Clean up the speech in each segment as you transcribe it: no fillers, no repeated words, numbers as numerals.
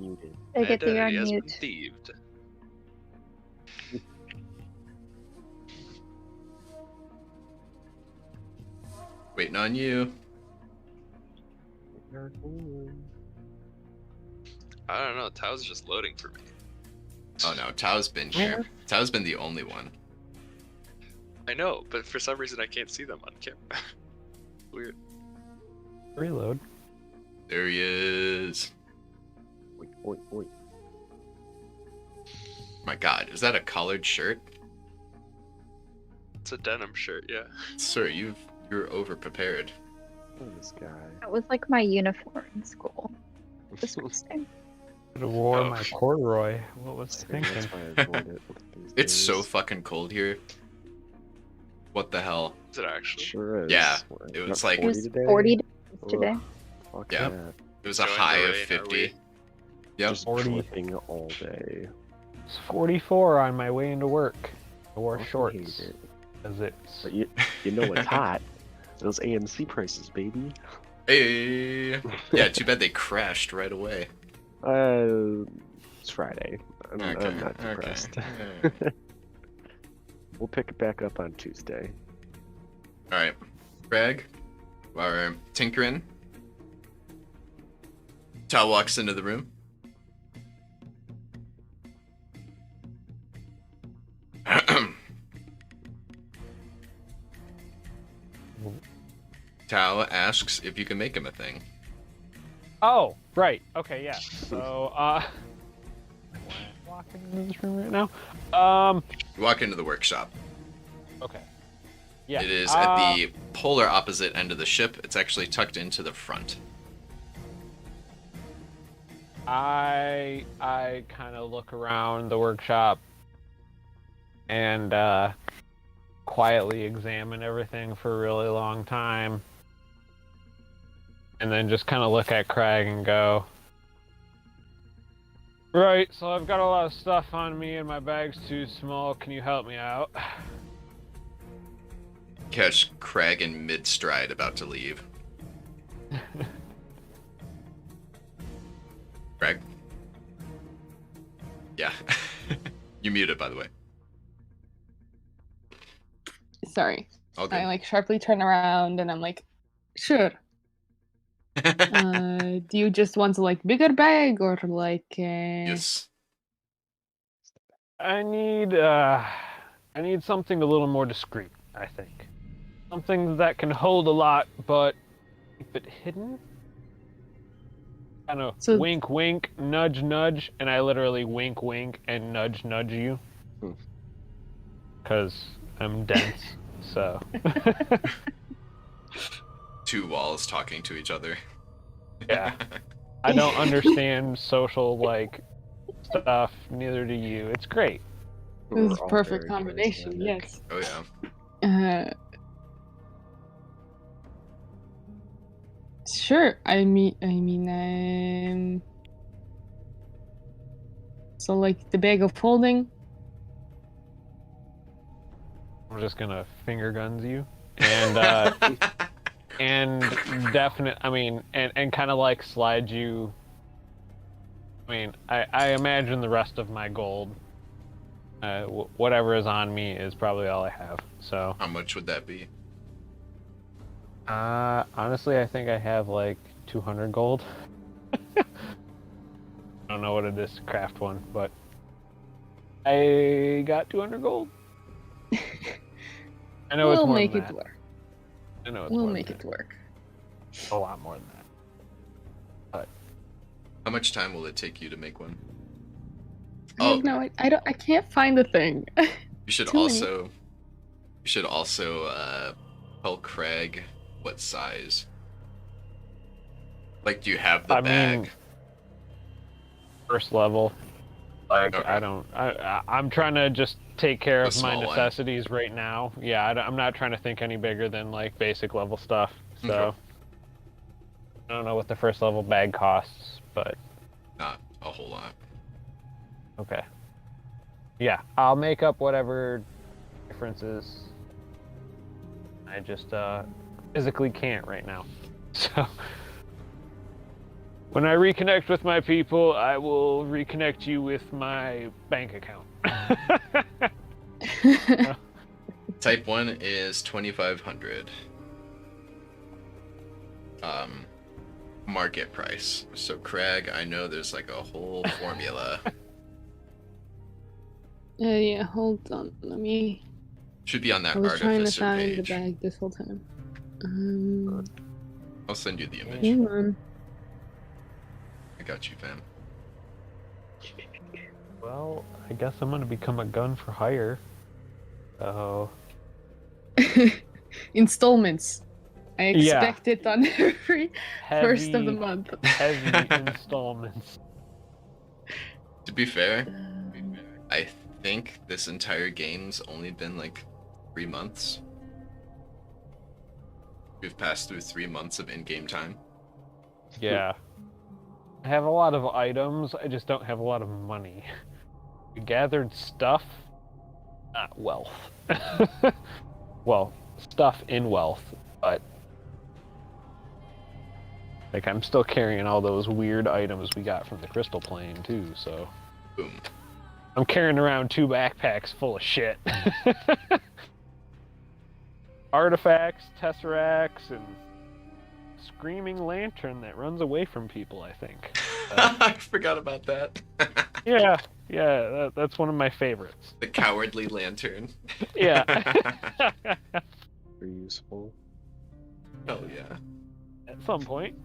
Muted. I get the Identity has been unmute. thieved. Waiting on you. I don't know. Tao's just loading for me. Oh no, Tao's been here. Tao's been the only one. I know, but for some reason I can't see them on camera. Weird. Reload. There he is. Wait. My God, is that a collared shirt? It's a denim shirt, yeah. Sir, you're over prepared. Look at this guy. That was like my uniform in school. Disgusting. Could have wore Oh. my corduroy. What was I That's thinking? why I avoid it these It's so days. fucking cold here. What the hell? Is it actually? Sure is. Yeah, What, it not was like- It was 40 today? 40 degrees today. Ugh, fuck Yeah. that. It was a Join the high of rain, are 50. we? Yep. Just 40. dripping all day. It's 44 on my way into work. I wore Fucking shorts. hate it. Because it's... But you know what's hot? Those AMC prices, baby. Hey. Yeah, too bad they crashed right away. It's Friday. I'm not depressed. Okay. We'll pick it back up on Tuesday. All right, Greg, our tinkering. Tao walks into the room. Tao asks if you can make him a thing. Oh, right. Okay, yeah. So, am I walking into this room right now? You walk into the workshop. Okay. Yeah. It is at the polar opposite end of the ship. It's actually tucked into the front. I kind of look around the workshop and quietly examine everything for a really long time. And then just kind of look at Craig and go, right, so I've got a lot of stuff on me and my bag's too small. Can you help me out? Catch Craig in mid-stride about to leave. Craig? Yeah. You muted, by the way. Sorry. All I good. like sharply turn around and I'm like, sure. Do you just want a like bigger bag or like Yes. I need something a little more discreet, I think. Something that can hold a lot, but keep it hidden. Kind of So- wink, wink, nudge, nudge, and I literally wink, wink, and nudge, nudge you. Hmm. Because I'm dense, so. Two walls talking to each other. Yeah. I don't understand social, like, stuff, neither do you. It's great. This is We're all perfect very combination, charismatic. yes. Oh yeah. Sure. I mean, so like the bag of holding. I'm just gonna finger guns you. And, and definite, I mean, and kind of like slide you. I mean, I imagine the rest of my gold, whatever is on me is probably all I have. So, How much would that be? honestly, I think I have like 200 gold. I don't know what it is to craft one, but I got 200 gold. I know it's We'll more make than it that. work. I know it's We'll more make than it work. that. A lot more than that. How much time will it take you to make one? Oh no, I don't. I can't find the thing. You should Too many. also. You should also tell Craig what size. Like, do you have the I bag? mean, first level. Like, Okay. I don't. I'm trying to just take care The of my small one. necessities right now. Yeah, I'm not trying to think any bigger than like basic level stuff. So Okay. I don't know what the first level bag costs, but Not a whole lot. okay. Yeah, I'll make up whatever difference is. I just physically can't right now. So When I reconnect with my people, I will reconnect you with my bank account. Type 1 is 2,500. Market price. So Craig, I know there's like a whole formula. Yeah, hold on. Let me. Should be on that I was trying to artificer find the page. bag this whole time. I'll send you the image. Hold on. I got you, fam. Well, I guess I'm gonna become a gun for hire. So Installments. I Yeah. expect it on every first of the heavy, month. heavy installments. To be fair, I think this entire game's only been like 3 months. We've passed through 3 months of in-game time. Yeah. I have a lot of items, I just don't have a lot of money. We gathered stuff, not wealth. Well, stuff in wealth, but like I'm still carrying all those weird items we got from the crystal plane too, so Boom. I'm carrying around 2 backpacks full of shit. Artifacts, tesseracts, and screaming lantern that runs away from people, I think. I forgot about that. Yeah, that's one of my favorites. The cowardly lantern. Yeah. Very useful. Hell yeah. At some point.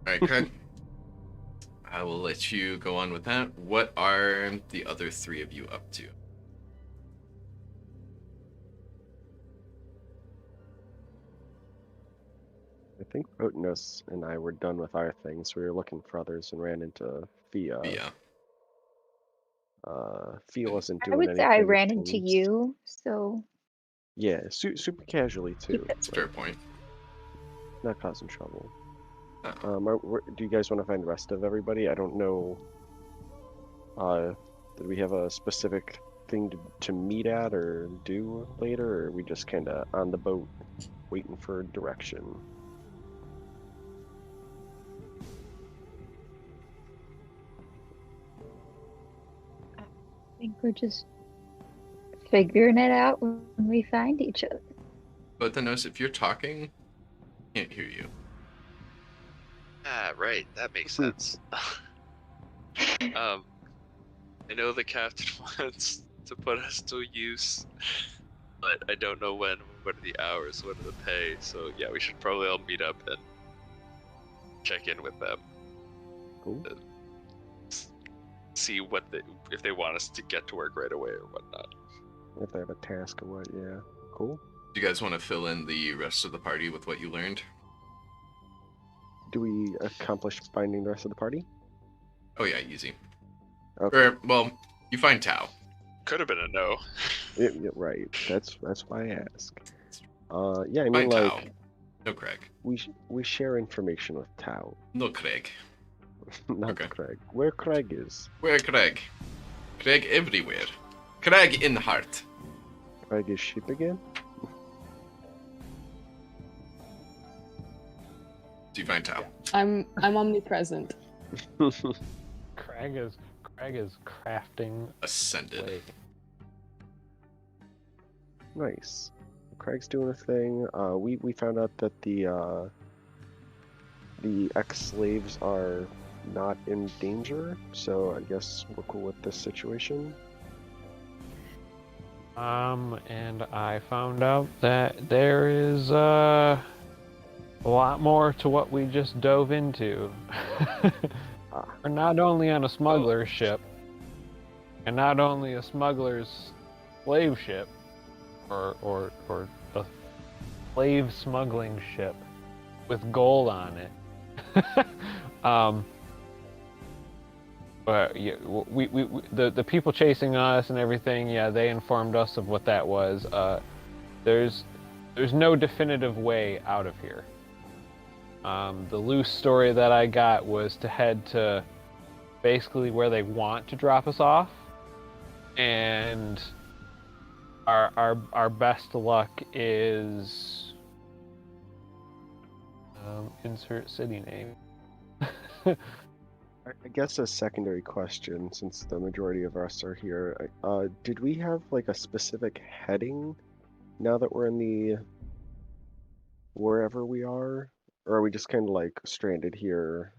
Alright, Craig. I will let you go on with that. What are the other 3 of you up to? I think Otinus and I were done with our things. We were looking for others and ran into Fia. Yeah. Fia wasn't I doing would anything. say I ran into things. you, so Yeah, super casually too. Keep it That's a fair point. Not causing trouble. Uh-oh. Do you guys want to find the rest of everybody? I don't know. Did we have a specific thing to meet at or do later, or are we just kind of on the boat waiting for direction? I think we're just figuring it out when we find each other. But then notice if you're talking, I can't hear you. Ah, right. That makes sense. I know the captain wants to put us to use, but I don't know when. What are the hours? What are the pay? So yeah, we should probably all meet up and check in with them. Cool. See what if they want us to get to work right away or whatnot. If they have a task or what, yeah. Cool. Do you guys want to fill in the rest of the party with what you learned? Do we accomplish finding the rest of the party? Oh yeah, easy. Okay. Or, well, you find Tao. Could have been a no. Yeah, right. That's why I ask. Yeah, I mean, Find like, Tao. No Craig. we share information with Tao, No Craig. not Okay. Craig. Where Craig is? Where Craig? Craig everywhere. Craig in heart. Craig is sheep again? Do you find Tao? I'm omnipresent. Craig is crafting Ascended. blade. Nice. Craig's doing a thing. We found out that the ex-slaves are not in danger, so I guess we're cool with this situation. And I found out that there is a lot more to what we just dove into. We're not only on a smuggler's ship, and not only a smuggler's slave ship, or a slave smuggling ship with gold on it. But yeah, the people chasing us and everything, yeah, they informed us of what that was. There's no definitive way out of here. The loose story that I got was to head to basically where they want to drop us off, and our best luck is insert city name. I guess a secondary question, since the majority of us are here, did we have like a specific heading now that we're in the wherever we are, or are we just kind of like stranded here,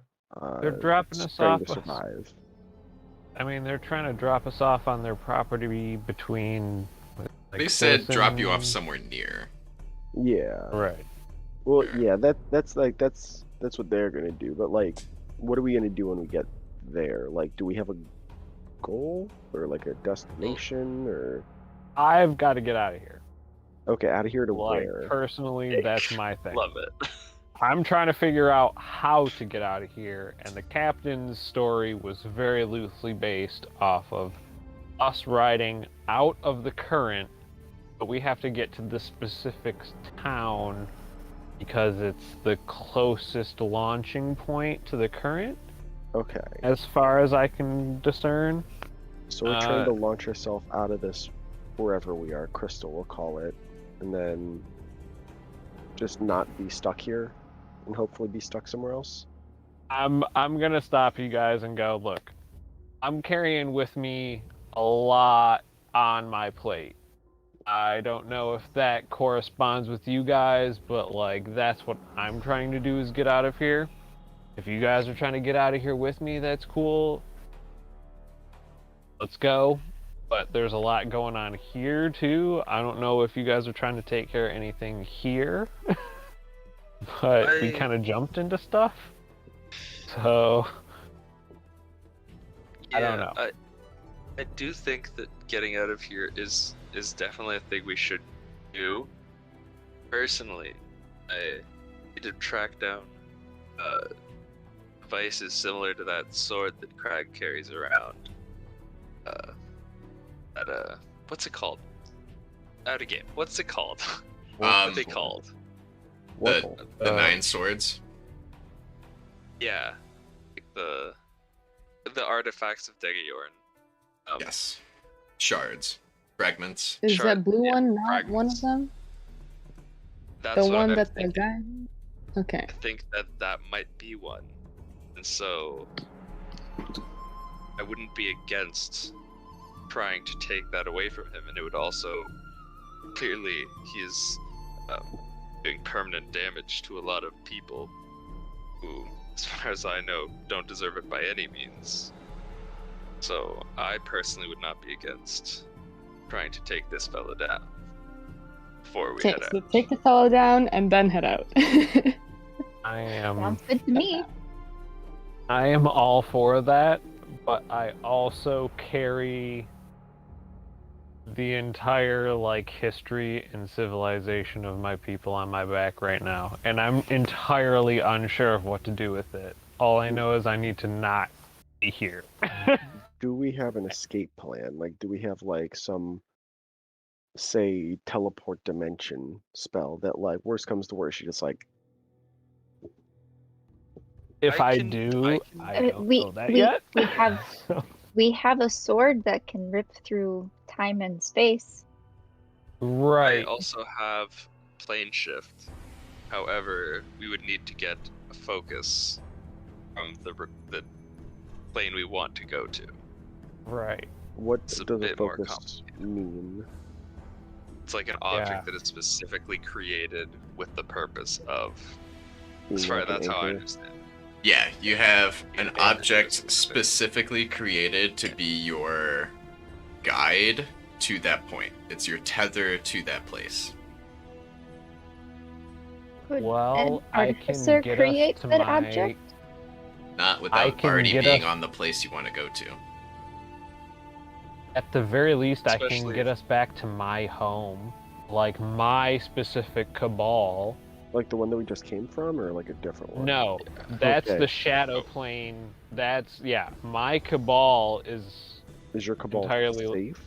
They're dropping us trying off. to survive? I mean, they're trying to drop us off on their property between. Like, They said drop you off citizen- somewhere near. Yeah. Right. Well, Sure. yeah, that's what they're gonna do. But like, what are we gonna do when we get there? Like, do we have a goal or like a destination or? I've got to get out of here. Okay, out of here to Like, where? personally, that's my thing. Love it. I'm trying to figure out how to get out of here, and the captain's story was very loosely based off of us riding out of the current, but we have to get to the specific town because it's the closest launching point to the current, Okay, as far as I can discern. so we're trying to launch ourselves out of this wherever we are, Crystal, we'll call it, and then just not be stuck here, and hopefully be stuck somewhere else. I'm gonna stop you guys and go, look, I'm carrying with me a lot on my plate. I don't know if that corresponds with you guys, but like that's what I'm trying to do is get out of here. If you guys are trying to get out of here with me, that's cool. Let's go. But there's a lot going on here too. I don't know if you guys are trying to take care of anything here. But we kind of jumped into stuff. So I don't know. I do think that getting out of here is definitely a thing we should do. Personally, I need to track down devices similar to that sword that Crag carries around. What's it called? Out of game. What's it called? What are they called? Warple. The 9 swords. Yeah, like the artifacts of Degayorn. Yes. Shards. Fragments. Is Sure, that blue yeah, one not fragments. one of them? That's The what one I'm that the thinking. guy. Okay. I think that might be one, and so I wouldn't be against trying to take that away from him, and it would also clearly he is doing permanent damage to a lot of people who, as far as I know, don't deserve it by any means. So I personally would not be against trying to take this fella down before we Okay, head so out. take the fellow down and then head out. I am Sounds good to me. all for that, but I also carry the entire like history and civilization of my people on my back right now, and I'm entirely unsure of what to do with it. All I know is I need to not be here. Do we have an escape plan? Like, do we have like some, say, teleport dimension spell that, like, worst comes to worst, you just like, If I I can- do, I I don't know that we yet. have we have a sword that can rip through time and space. Right. I also have plane shift. However, we would need to get a focus from the plane we want to go to. Right. what It's a does a bit more focus mean? It's like an object that is specifically created with the purpose of. Being As far like an that's how I anchor? understand. Yeah, you have an Anchor object specific. specifically created to be your guide to that point. It's your tether to that place. Could Well, an I can artificer get create us to that my. object? Not I without can already get being us- on the place you want to go to. At the very least, I can Especially get if- us back to my home, like my specific cabal. Like the one that we just came from, or like a different one? No, that's Okay. the shadow plane. That's my cabal is. Is your cabal Entirely- safe?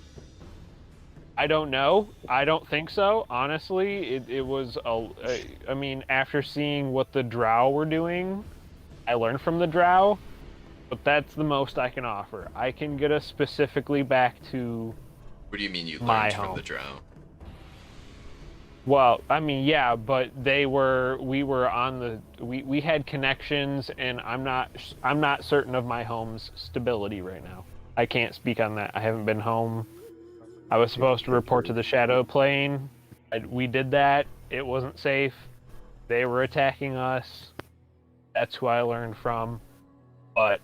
I don't know. I don't think so. Honestly, it was I mean, after seeing what the Drow were doing, I learned from the Drow, but that's the most I can offer. I can get us specifically back to. What do you mean you My learned from home. the drow? Well, I mean, yeah, but we were on the, we had connections, and I'm not certain of my home's stability right now. I can't speak on that. I haven't been home. I was supposed to report to the Shadow Plane. We did that. It wasn't safe. They were attacking us. That's who I learned from. But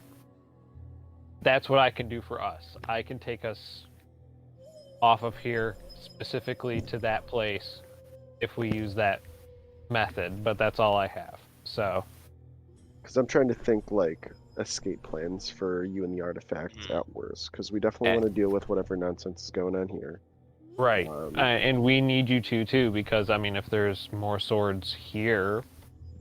that's what I can do for us. I can take us off of here specifically to that place if we use that method, but that's all I have. So, Because I'm trying to think like escape plans for you and the artifacts at worst. Because we definitely want to deal with whatever nonsense is going on here. right. And we need you to too, because I mean, if there's more swords here,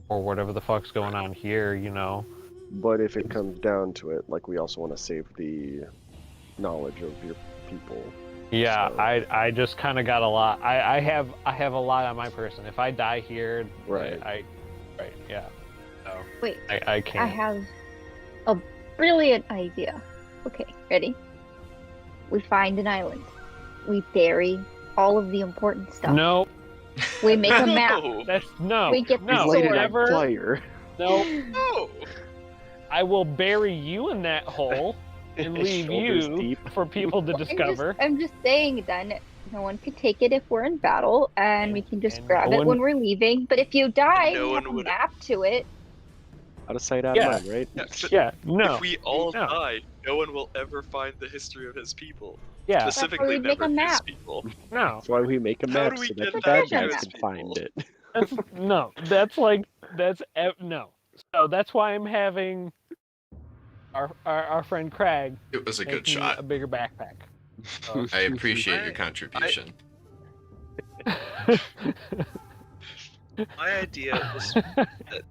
or whatever the fuck's going on here, you know. But if it comes down to it, like we also want to save the knowledge of your people. Yeah, So- I just kind of got a lot. I have a lot on my person. If I die here, Right. Right, yeah. So Wait, I can't. I have a brilliant idea. Okay, ready? We find an island. We bury all of the important stuff. No, We make a map. No. that's no. We get the no, Light it sword. on never. fire. No, No. I will bury you in that hole and leave Shoulders you deep. for people to discover. I'm just saying then no one could take it if we're in battle, and we can just and grab no it one- when we're leaving. But if you die, No we one have a would- map to it. Out of sight, out Yeah. of mind, right? Yeah, but Yeah, no, if we all no. die, no one will ever find the history of his people. yeah, Specifically, we'd make never a his map. people. no. That's why we make a How map do we so that get the that bad guys map? can find it. That's no. That's like no. So that's why I'm having our friend Craig It was a make good me shot. a bigger backpack. So- I appreciate your I- contribution. My idea was that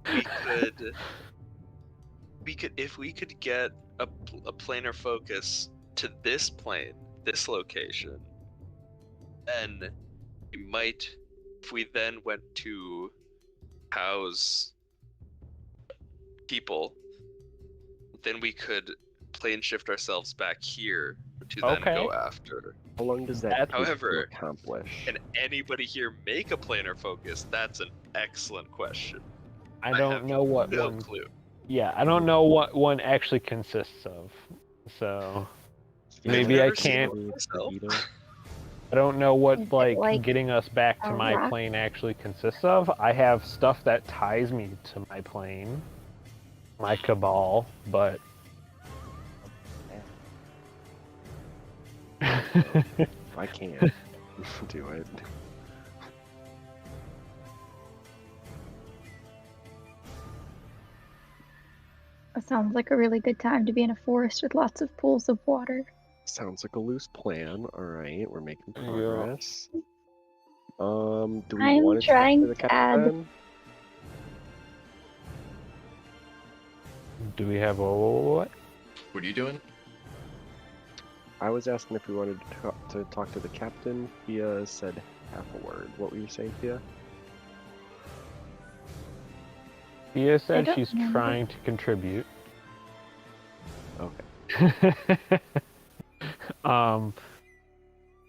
we could if we could get a planar focus to this plane, this location, then we might, if we then went to house people, then we could plane shift ourselves back here to then Okay. go after. How long does that That- take to However, accomplish? Can anybody here make a planar focus? That's an excellent question. I don't have know what No one. clue. Yeah, I don't know what one actually consists of. So maybe I never seen can't. one myself. I don't know Is what it like like getting us back to a my rock? plane actually consists of. I have stuff that ties me to my plane, my cabal, but. I can't do it. It sounds like a really good time to be in a forest with lots of pools of water. Sounds like a loose plan. All right, we're making Yeah. progress. Do we I'm want to talk trying to the to add- captain? Do we have a what? What are you doing? I was asking if we wanted to talk to the captain. Fia said half a word. What were you saying, Fia? Fia said don't she's remember. trying to contribute. Okay.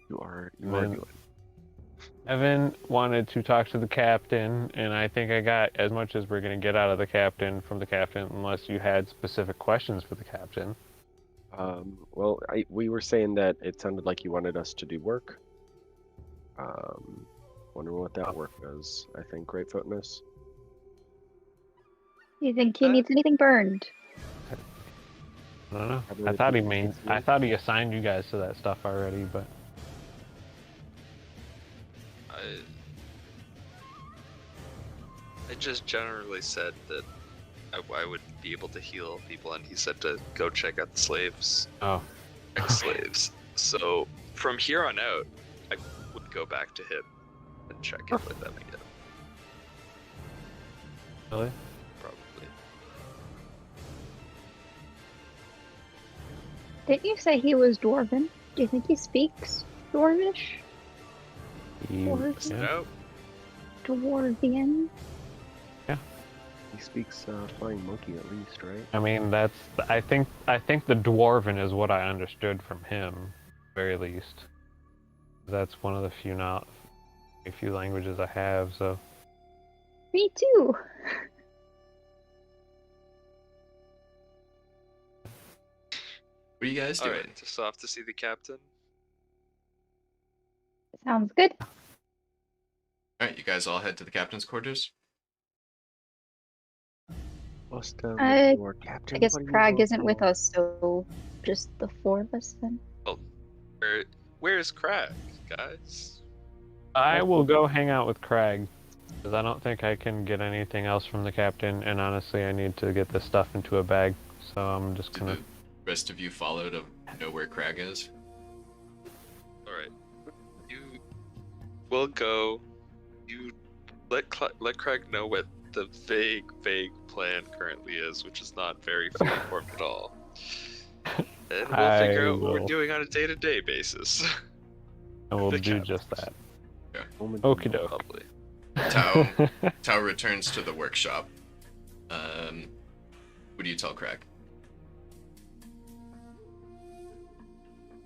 You are Man. doing. Evan wanted to talk to the captain, and I think I got as much as we're going to get out of the captain from the captain, unless you had specific questions for the captain. Well, we were saying that it sounded like you wanted us to do work. Wondering what that work is. I think Greatfootness. Do you think he needs anything burned? I don't know. Probably I the thought he people made. can see I it. thought he assigned you guys to that stuff already, but I just generally said that I would be able to heal people, and he said to go check out the slaves, oh, ex-slaves. So from here on out, I would go back to him and check in with them again, really? probably. Didn't you say he was dwarven? Do you think he speaks dwarvish? Dwarves? Yeah. No, Dwarvian? He speaks flying monkey at least, right? I mean, that's. I think the dwarven is what I understood from him, very least. That's one of the few a few languages I have, so. Me too. What are you guys doing? Alright, just off to see the captain. Sounds good. Alright, you guys all head to the captain's quarters? I Captain, guess what do you Crag want isn't with for? us, so just the four of us then. Where's Crag, guys? I will go hang out with Crag, because I don't think I can get anything else from the captain, and honestly, I need to get this stuff into a bag, so I'm just Do gonna. the rest of you follow to know where Crag is? Alright. You will go. You let Craig know what the vague plan currently is, which is not very fully formed at all. And we'll figure out what we're doing on a day-to-day basis. And we'll The do captain. just that. Yeah. Okie doke. Probably. Tao returns to the workshop. What do you tell Crag?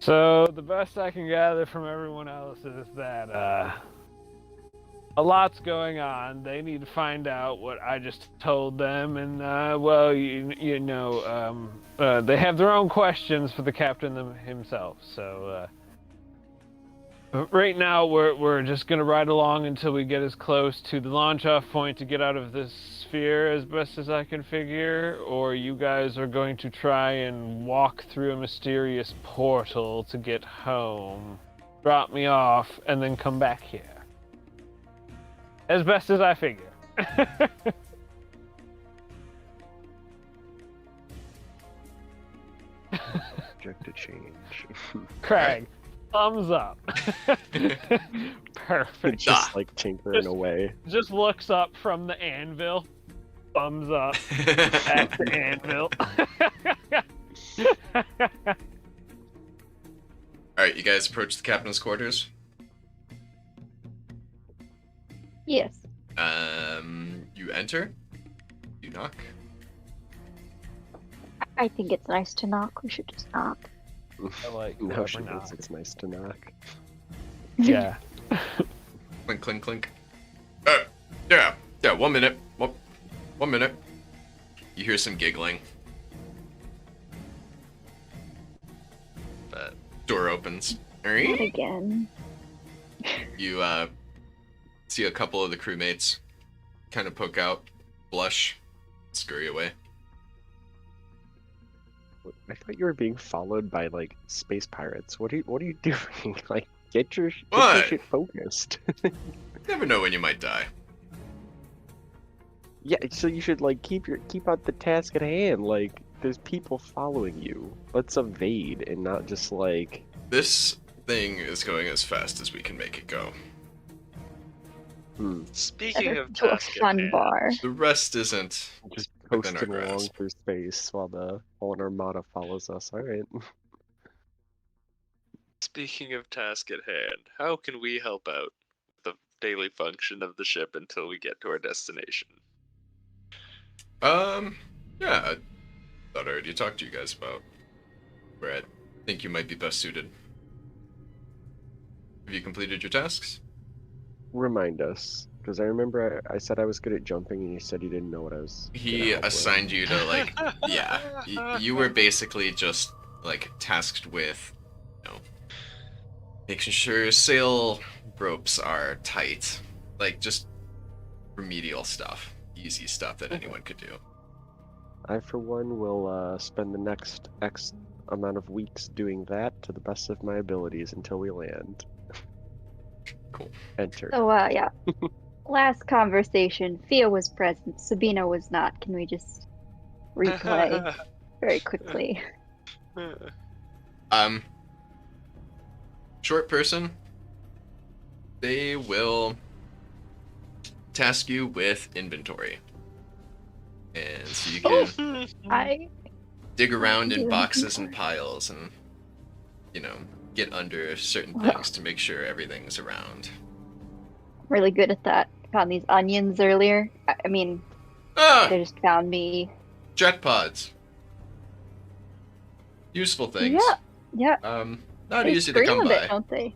So the best I can gather from everyone else is that a lot's going on. They need to find out what I just told them, and well, you know, they have their own questions for the captain himself. So right now we're just gonna ride along until we get as close to the launch-off point to get out of this sphere as best as I can figure, or you guys are going to try and walk through a mysterious portal to get home, drop me off, and then come back here. As best as I figure. Subject to change. Craig, thumbs up. Perfect. Just like tinkering away. Just looks up from the anvil. Thumbs up. Back to anvil. Alright, you guys approach the captain's quarters. Yes. You enter. You knock. I think it's nice to knock. We should just knock. I like No, whoever she thinks knocks. it's nice to knock. Yeah. Clink, clink, clink. Yeah, 1 minute. 1 minute. You hear some giggling. But Door opens. Not again. You see a couple of the crewmates kind of poke out, blush, scurry away. I thought you were being followed by like space pirates. What are you doing? Like, get your What? shit focused. Never know when you might die. Yeah, so you should like keep out the task at hand. Like, there's people following you. Let's evade and not just like. This thing is going as fast as we can make it go. speaking of To a task at fun hand, bar. The rest isn't Just within our coasting along grasp. through space while an armada follows us. All right. Speaking of task at hand, how can we help out with the daily function of the ship until we get to our destination? Yeah, I thought I already talked to you guys about where I think you might be best suited. Have you completed your tasks? Remind us, because I remember I said I was good at jumping, and you said you didn't know what I was. gonna He help with. assigned you to, like, yeah, you were basically just, like, tasked with, you know, making sure sail ropes are tight. Like, just remedial stuff. Easy stuff that anyone could do. I, for one, will spend the next X amount of weeks doing that to the best of my abilities until we land. Cool. Enter. So, yeah. Last conversation, Fia was present, Sabina was not. Can we just replay very quickly? Short person, they will task you with inventory. And so you can I dig around in do boxes and inventory. piles and, you know, get under certain Wow. things to make sure everything's around. really good at that. Found these onions earlier. I mean, Ah! they just found me. Jet pods. Useful things. Yeah, yeah. Not They easy to scream come a bit, by. don't they?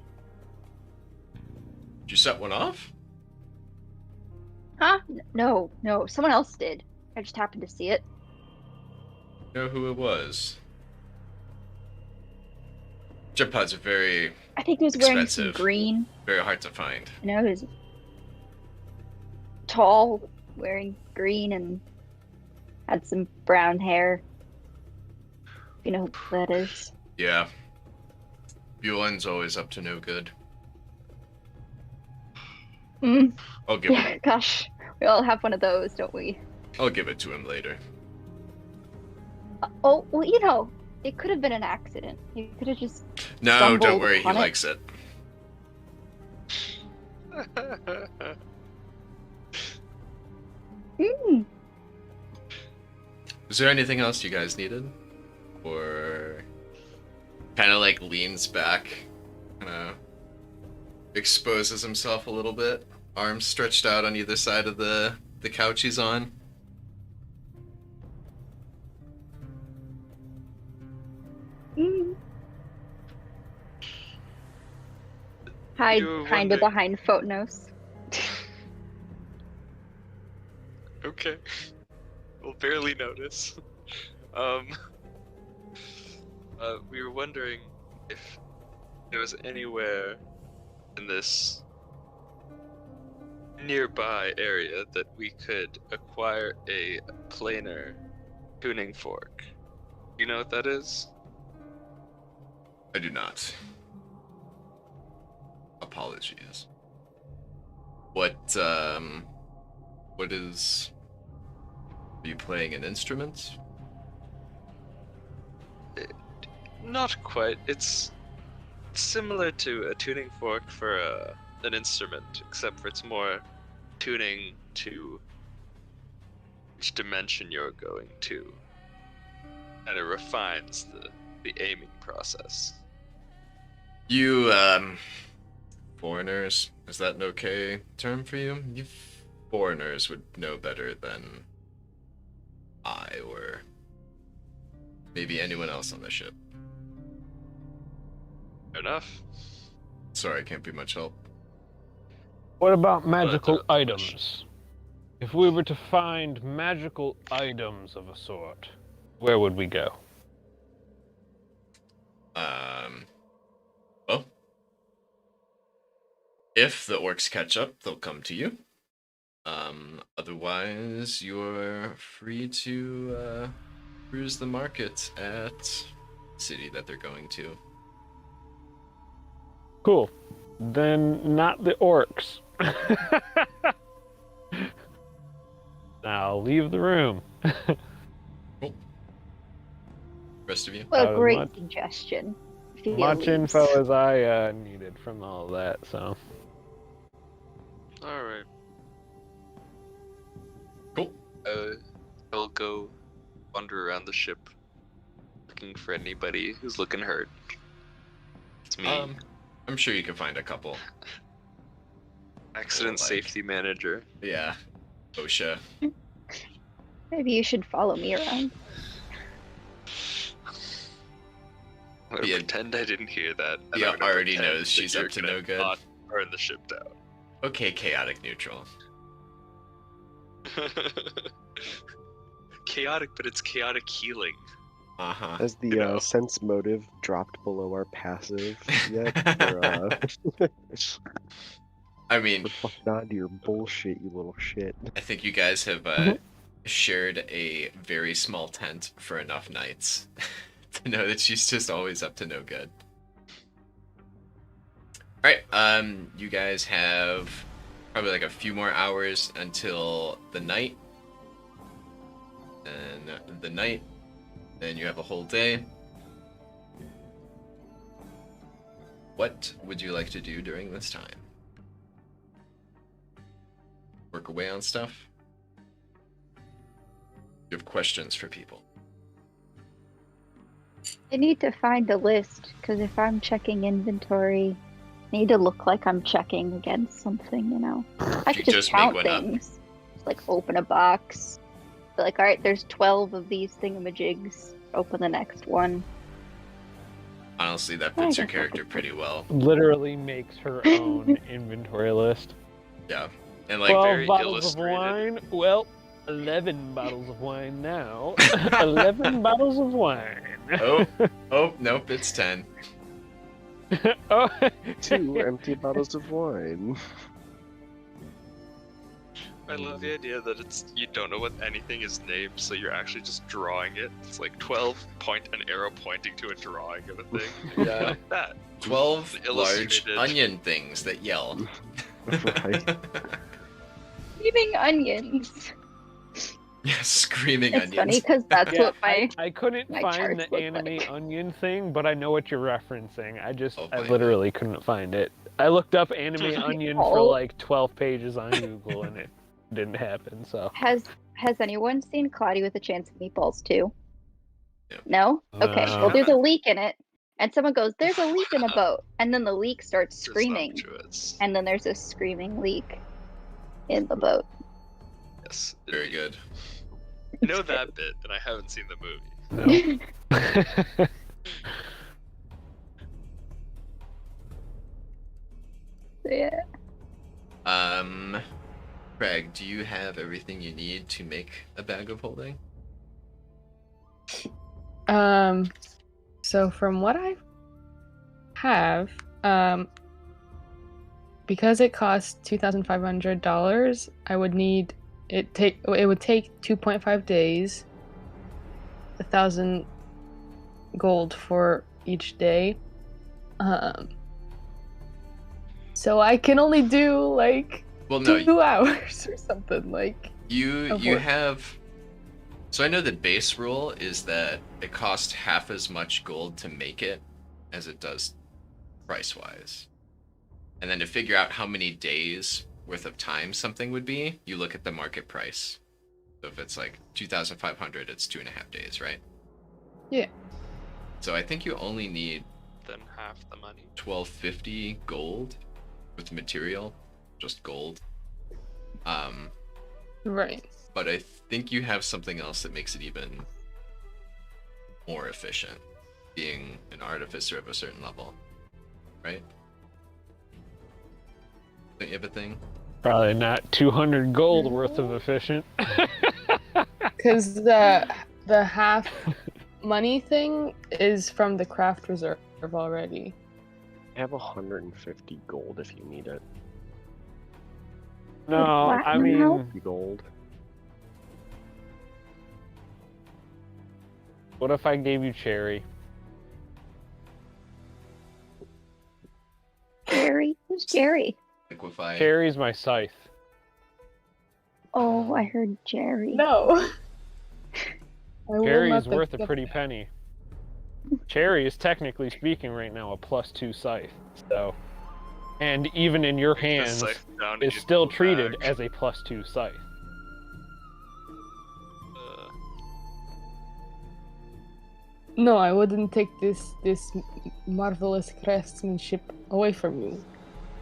Did you set one off? Huh? No, someone else did. I just happened to see it. You know who it was? Jet pods are very I think he was wearing some expensive. green. Very hard to find. You know, he was tall, wearing green, and had some brown hair. You know who that is? Yeah. Buellen's always up to no good. Mm. I'll give Yeah, it. gosh, we all have one of those, don't we? I'll give it to him later. Oh, well, you know, it could have been an accident. You could have just No, stumbled don't worry. He upon it. likes it. Mm. Was there anything else you guys needed? Or kind of like leans back, kind of exposes himself a little bit, arms stretched out on either side of the couch he's on. Mm. Hide You were kind of wondering- behind Photos. Okay. We'll barely notice. We were wondering if there was anywhere in this nearby area that we could acquire a planar tuning fork. You know what that is? I do not. Apologies. What is... Are you playing an instrument? Not quite. It's similar to a tuning fork for an instrument, except for it's more tuning to which dimension you're going to. And it refines the aiming process. You, foreigners, is that an okay term for you? You foreigners would know better than I or maybe anyone else on the ship. Fair enough. Sorry, I can't be much help. What about magical not much. items? If we were to find magical items of a sort, where would we go? Well, if the orcs catch up, they'll come to you. Otherwise, you're free to cruise the market at the city that they're going to. Cool. Then not the orcs. Now leave the room. Cool. Rest of you? What a That was great much- suggestion. If he Much leaves. info as I needed from all that, so. Alright. Cool. I'll go wander around the ship looking for anybody who's looking hurt. It's me, I'm sure you can find a couple. accident like- safety manager. Yeah. OSHA. Maybe you should follow me around. I'm gonna Yeah. pretend I didn't hear that. and Yeah, I'm gonna already pretend knows that she's you're up to gonna no good. not burn the ship down. Okay, chaotic neutral. Chaotic, but it's chaotic healing. Uh-huh. Has the You know. sense motive dropped below our passive yet? Or, I mean, we're fucking on to your bullshit, you little shit. I think you guys have shared a very small tent for enough nights to know that she's just always up to no good. Alright, you guys have probably like a few more hours until the night. And the night, then you have a whole day. What would you like to do during this time? Work away on stuff? You have questions for people? I need to find a list, because if I'm checking inventory, I need to look like I'm checking against something, you know? I You could just just make count one up. things. Just like open a box. Be like, alright, there's 12 of these thingamajigs. Open the next one. Honestly, that fits your character pretty well. Literally makes her own inventory list. Yeah. And like 12 very bottles of illustrated. wine. Well, 11 bottles of wine now. 11 bottles of wine. Oh, nope, it's 10. Oh. 2 empty bottles of wine. I love the idea that you don't know what anything is named, so you're actually just drawing it. It's like 12 point an arrow pointing to a drawing of a thing. Yeah. Like that. 12 large Illustrated. onion things that yell. Right. Screaming onions. Yeah, screaming It's onions. funny because that's Yeah, what my I couldn't my find charts the look anime like. onion thing, but I know what you're referencing. I I'll I find literally couldn't find it. I looked up anime onion for Oh. like 12 pages on Google and it didn't happen, so. Has anyone seen Cloudy with a Chance of Meatballs too? Yeah. No? Okay. No. Well, there's a leak in it, and someone goes, "There's a leak in a boat," and then the leak starts screaming, Presumptuous. and then there's a screaming leak in the boat. Yes. Very good. I know that bit, and I haven't seen the movie. No. Yeah. Craig, do you have everything you need to make a bag of holding? So from what I have, because it costs $2,500, I would need it would take 2.5 days, 1,000 gold for each day. So I can only do like Well, no, 2 hours or something like. you of work. have. So I know the base rule is that it costs half as much gold to make it as it does price-wise. And then to figure out how many days worth of time something would be, you look at the market price. So if it's like 2,500, it's 2.5 days, right? Yeah. So I think you only need Then half the money. 1250 gold with material, just gold. Right. But I think you have something else that makes it even more efficient, being an artificer of a certain level, right? Don't you have a thing? Probably not 200 gold worth of efficient. Because the half money thing is from the craft reserve already. I have 150 gold if you need it. No, I Platinum help? mean, 50 gold. what if I gave you Cherry? Jerry? Who's Jerry? Liquefy. Cherry's my scythe. Oh, I heard Jerry. No. I will Cherry not is worth a accept pretty that. penny. Cherry is technically speaking right now a +2 scythe, so. And even in your hands, Scythe down is into still the treated bag. as a +2 scythe. No, I wouldn't take this marvelous craftsmanship away from you.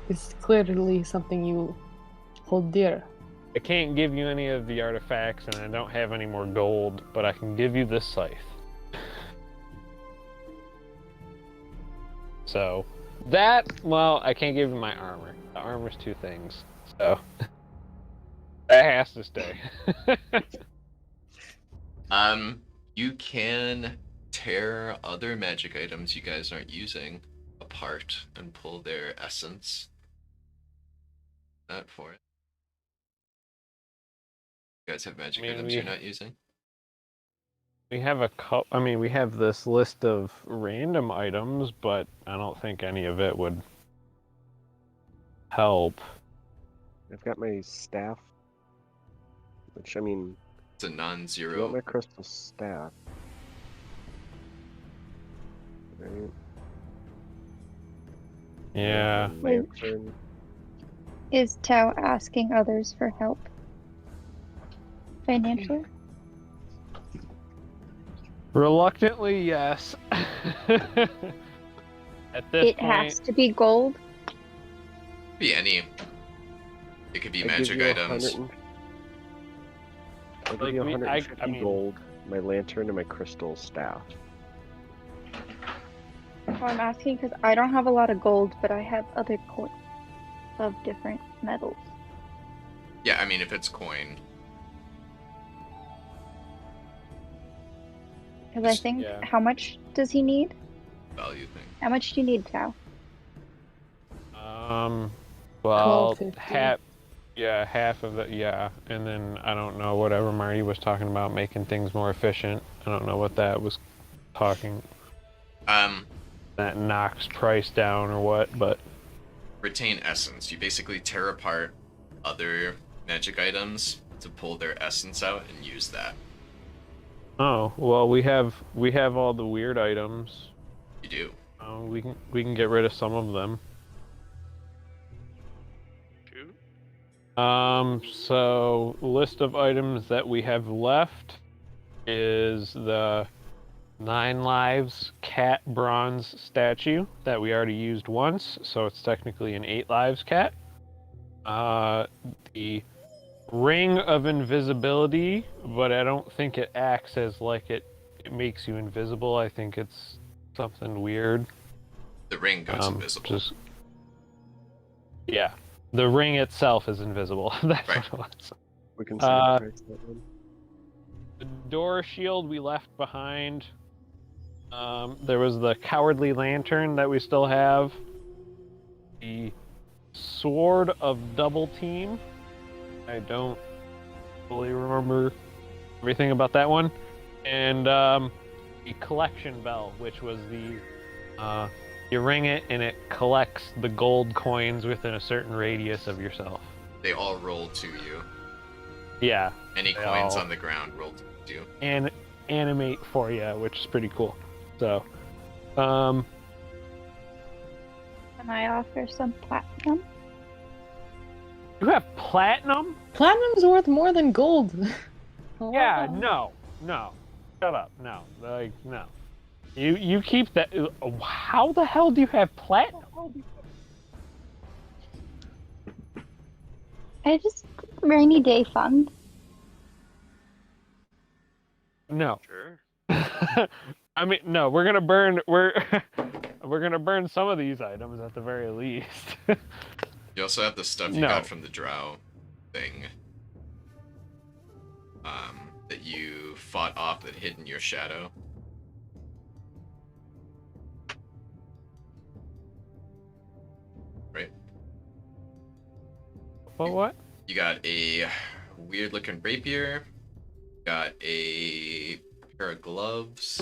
It's clearly something you hold dear. I can't give you any of the artifacts, and I don't have any more gold, but I can give you this scythe. So, that, well, I can't give you my armor. The armor's 2 things, so. That has to stay. You can tear other magic items you guys aren't using apart and pull their essence. That for it. You guys have magic items you're not using? We have we have this list of random items, but I don't think any of it would help. I've got my staff, which, I mean, It's a do you want non-zero. my crystal staff? Right. Yeah. Lantern. Is Tao asking others for help? Financially? Reluctantly, yes. At this It point, has to be gold. Be any. It could be I give magic you items. 100 I'll give Like, you I 150 mean- gold, my lantern, and my crystal staff. Well, I'm asking because I don't have a lot of gold, but I have other coins of different metals. Yeah, I mean, if it's coin, Because I think, Yeah. how much does he need? value thing. How much do you need, Tao? Well, 12.50. half of it, yeah. And then I don't know, whatever Marty was talking about, making things more efficient. I don't know what that was talking. That knocks price down or what, but Retain essence. You basically tear apart other magic items to pull their essence out and use that. oh well, we have all the weird items. You do. We can get rid of some of them. Shoot. So list of items that we have left is the 9 lives cat bronze statue that we already used once, so it's technically an 8 lives cat. The Ring of Invisibility, but I don't think it acts as like it makes you invisible. I think it's something weird. The ring goes invisible. Yeah, the ring itself is invisible. That's Right. what it was. We can sacrifice that one. The door shield we left behind. There was the cowardly lantern that we still have. The sword of double team. I don't fully remember everything about that one. And the collection bell, which was the you ring it and it collects the gold coins within a certain radius of yourself. They all roll to you. Yeah. Any They coins all- on the ground roll to you. And animate for you, which is pretty cool. So, Can I offer some platinum? you have platinum? Platinum's worth more than gold. Yeah, Oh. no. Shut up, no. Like, no. You keep that. How the hell do you have platinum? I just rainy day fund. No. Sure. I mean, no. We're gonna burn. We're gonna burn some of these items at the very least. You also have the stuff you No. got from the drow thing. That you fought off that hid in your shadow. Right? What? You got a weird looking rapier. Got a pair of gloves.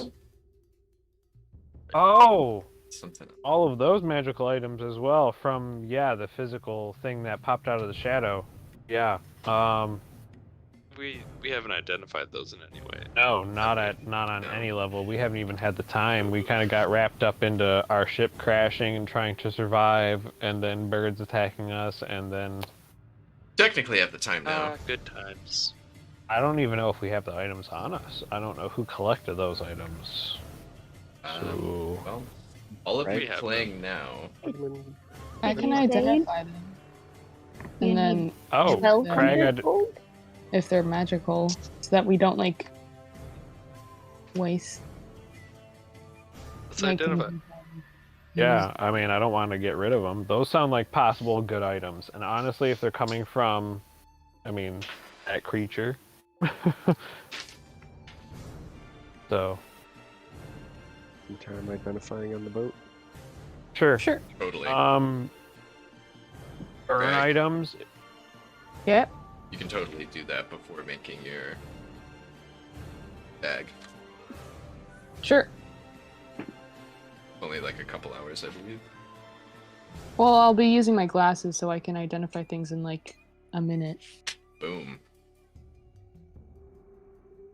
Oh, Something. all of those magical items as well from the physical thing that popped out of the shadow. Yeah. We haven't identified those in any way. No, not on any level. We haven't even had the time. We kind of got wrapped up into our ship crashing and trying to survive, and then birds attacking us, and then Technically have the time now. Good times. I don't even know if we have the items on us. I don't know who collected those items. So Well, all of Right. you We have playing now. I Did can you say identify them. you And then need oh, 1200 gold? if they're magical, so that we don't like waste. Let's making identify. them. yeah. I mean, I don't want to get rid of them. Those sound like possible good items. And honestly, if they're coming from, I mean, that creature. So Time identifying on the boat. sure. Sure. Totally. Burn Okay. items. Yep. You can totally do that before making your bag. Sure. Only like a couple hours, I believe. Well, I'll be using my glasses so I can identify things in like a minute. Boom.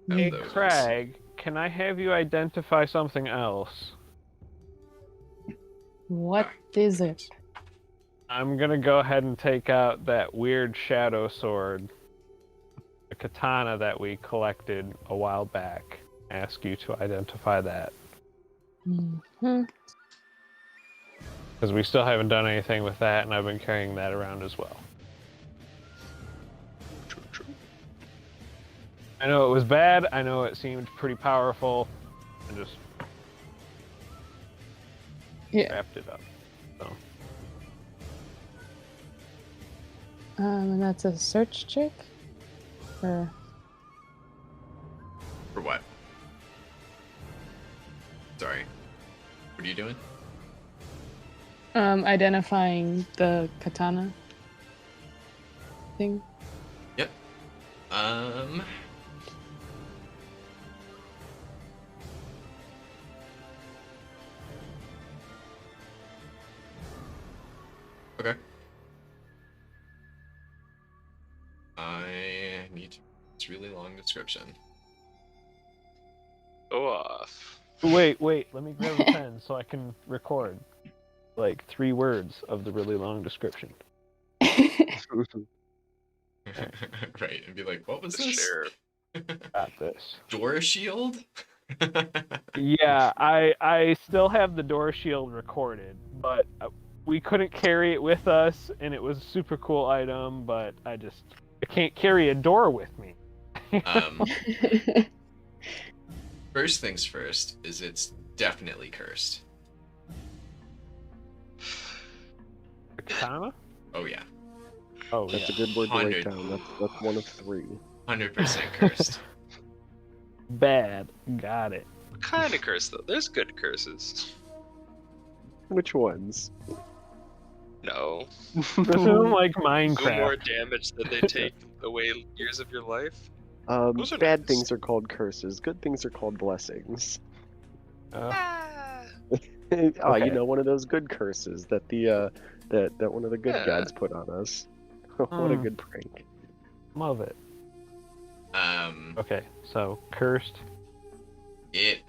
Hey, Those. Craig, can I have you identify something else? What is it? I'm gonna go ahead and take out that weird shadow sword, the katana that we collected a while back. Ask you to identify that. Hmm. Because we still haven't done anything with that, and I've been carrying that around as well. True. I know it was bad, I know it seemed pretty powerful, and just... Yeah. wrapped it up. So And that's a search check? Or For what? Sorry. What are you doing? identifying the katana thing? Yep. Okay. I need to. It's a really long description. Go off. wait, let me grab a pen so I can record like 3 words of the really long description. Right, and be like, what was The this? sheriff. Got this. Door shield? Yeah, I still have the door shield recorded, but we couldn't carry it with us, and it was a super cool item, but I can't carry a door with me. First things first is it's definitely cursed. Katana? Oh yeah, Oh, That's yeah. a good word to write 100. down. That's one of 3. 100% cursed. Bad. Got it. What kind of curse though? There's good curses. Which ones? No. This isn't like Do more Minecraft. damage than they take away years of your life. Those are Bad nice. things are called curses. Good things are called blessings. Ah. Oh, Okay. you know, one of those good curses that the that one of the good Yeah. gods put on us. What a good prank. Love it. Okay, so cursed. It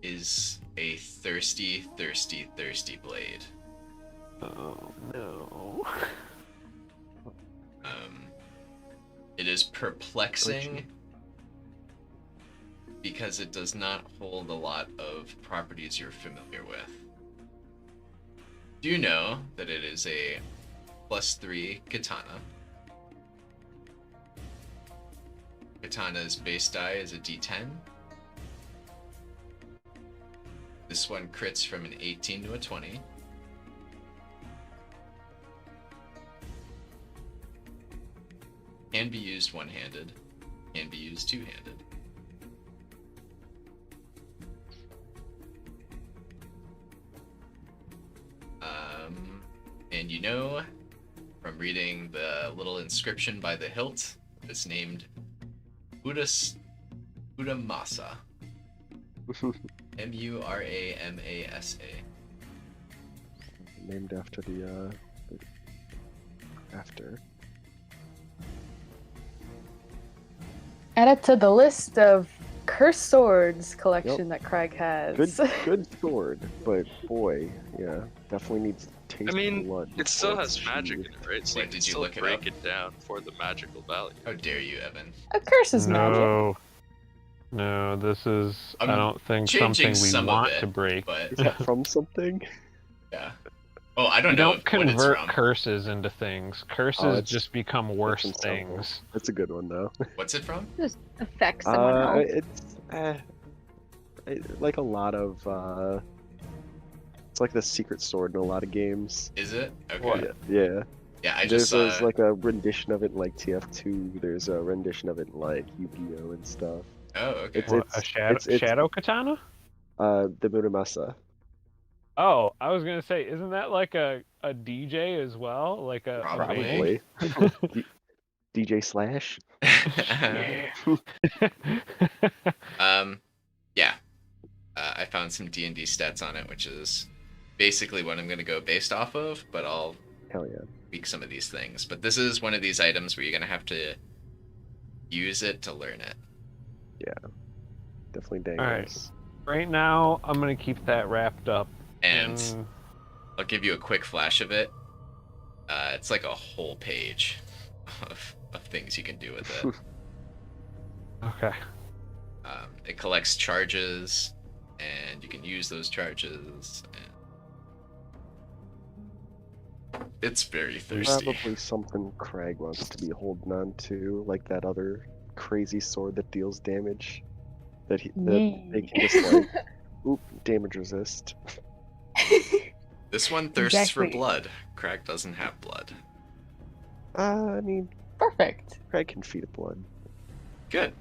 is a thirsty, thirsty, thirsty blade. Oh no. It is perplexing because it does not hold a lot of properties you're familiar with. Do you know that it is a +3 katana? Katana's base die is a D10. This one crits from an 18 to a 20. Can be used one-handed. Can be used two-handed. And you know, from reading the little inscription by the hilt, it's named Udamasa. Muramasa. Named after the after. Add it to the list of cursed swords collection that Craig has. Good sword, but boy, yeah, definitely needs taste I mean, blood. it still before has it's magic in sheathed. it, right? So Wait, you can did you still look it break up? it down for the magical value. How dare you, Evan? A curse is magic. No. No, this is, I'm I don't think, changing something we some of want it, to break. But Is that from something? yeah. Oh, I don't You know don't what it's convert from. curses into things. Curses it's- just become worse from several. things. That's a good one though. What's it from? Just affect someone else. Like a lot of it's like the secret sword in a lot of games. Is it? Okay. What? Yeah. Yeah, I just There's like a rendition of it in like TF2. There's a rendition of it in like Yu-Gi-Oh and stuff. Oh, okay. It's- What, a shadow katana? The Muramasa. Oh, I was gonna say, isn't that like a DJ as well? Like a Probably. Probably. DJ Slash. band? Yeah. I found some D&D stats on it, which is basically what I'm going to go based off of, but I'll Hell yeah. tweak some of these things. But this is one of these items where you're going to have to use it to learn it. Definitely dang. Alright. nice. Right now, I'm gonna keep that wrapped up. And I'll give you a quick flash of it. It's like a whole page of things you can do with it. Okay. It collects charges, and you can use those charges. And it's very thirsty. Probably something Craig wants to be holding on to, like that other crazy sword that deals damage. That they can just like, oop, damage resist. This one thirsts for Exactly. blood. Crag doesn't have blood. I mean, Perfect. Craig can feed it blood. Good.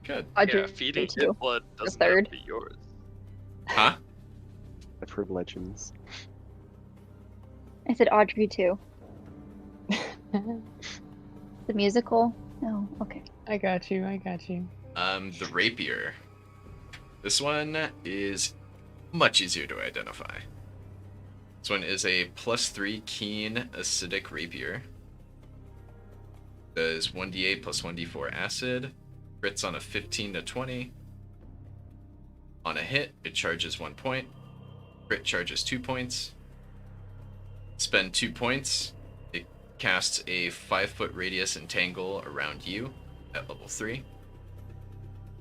Good. Audrey Yeah, feeding it too. blood The doesn't have third. to be yours. Huh? I've heard legends. I said Audrey too. The musical? No. Okay. I got you. I got you. The rapier. This one is much easier to identify. This one is a +3 keen acidic rapier. Does 1d8 plus 1d4 acid. Crits on a 15 to 20. On a hit, it charges 1 point. Crit charges 2 points. Spend 2 points. It casts a 5-foot radius entangle around you at level 3.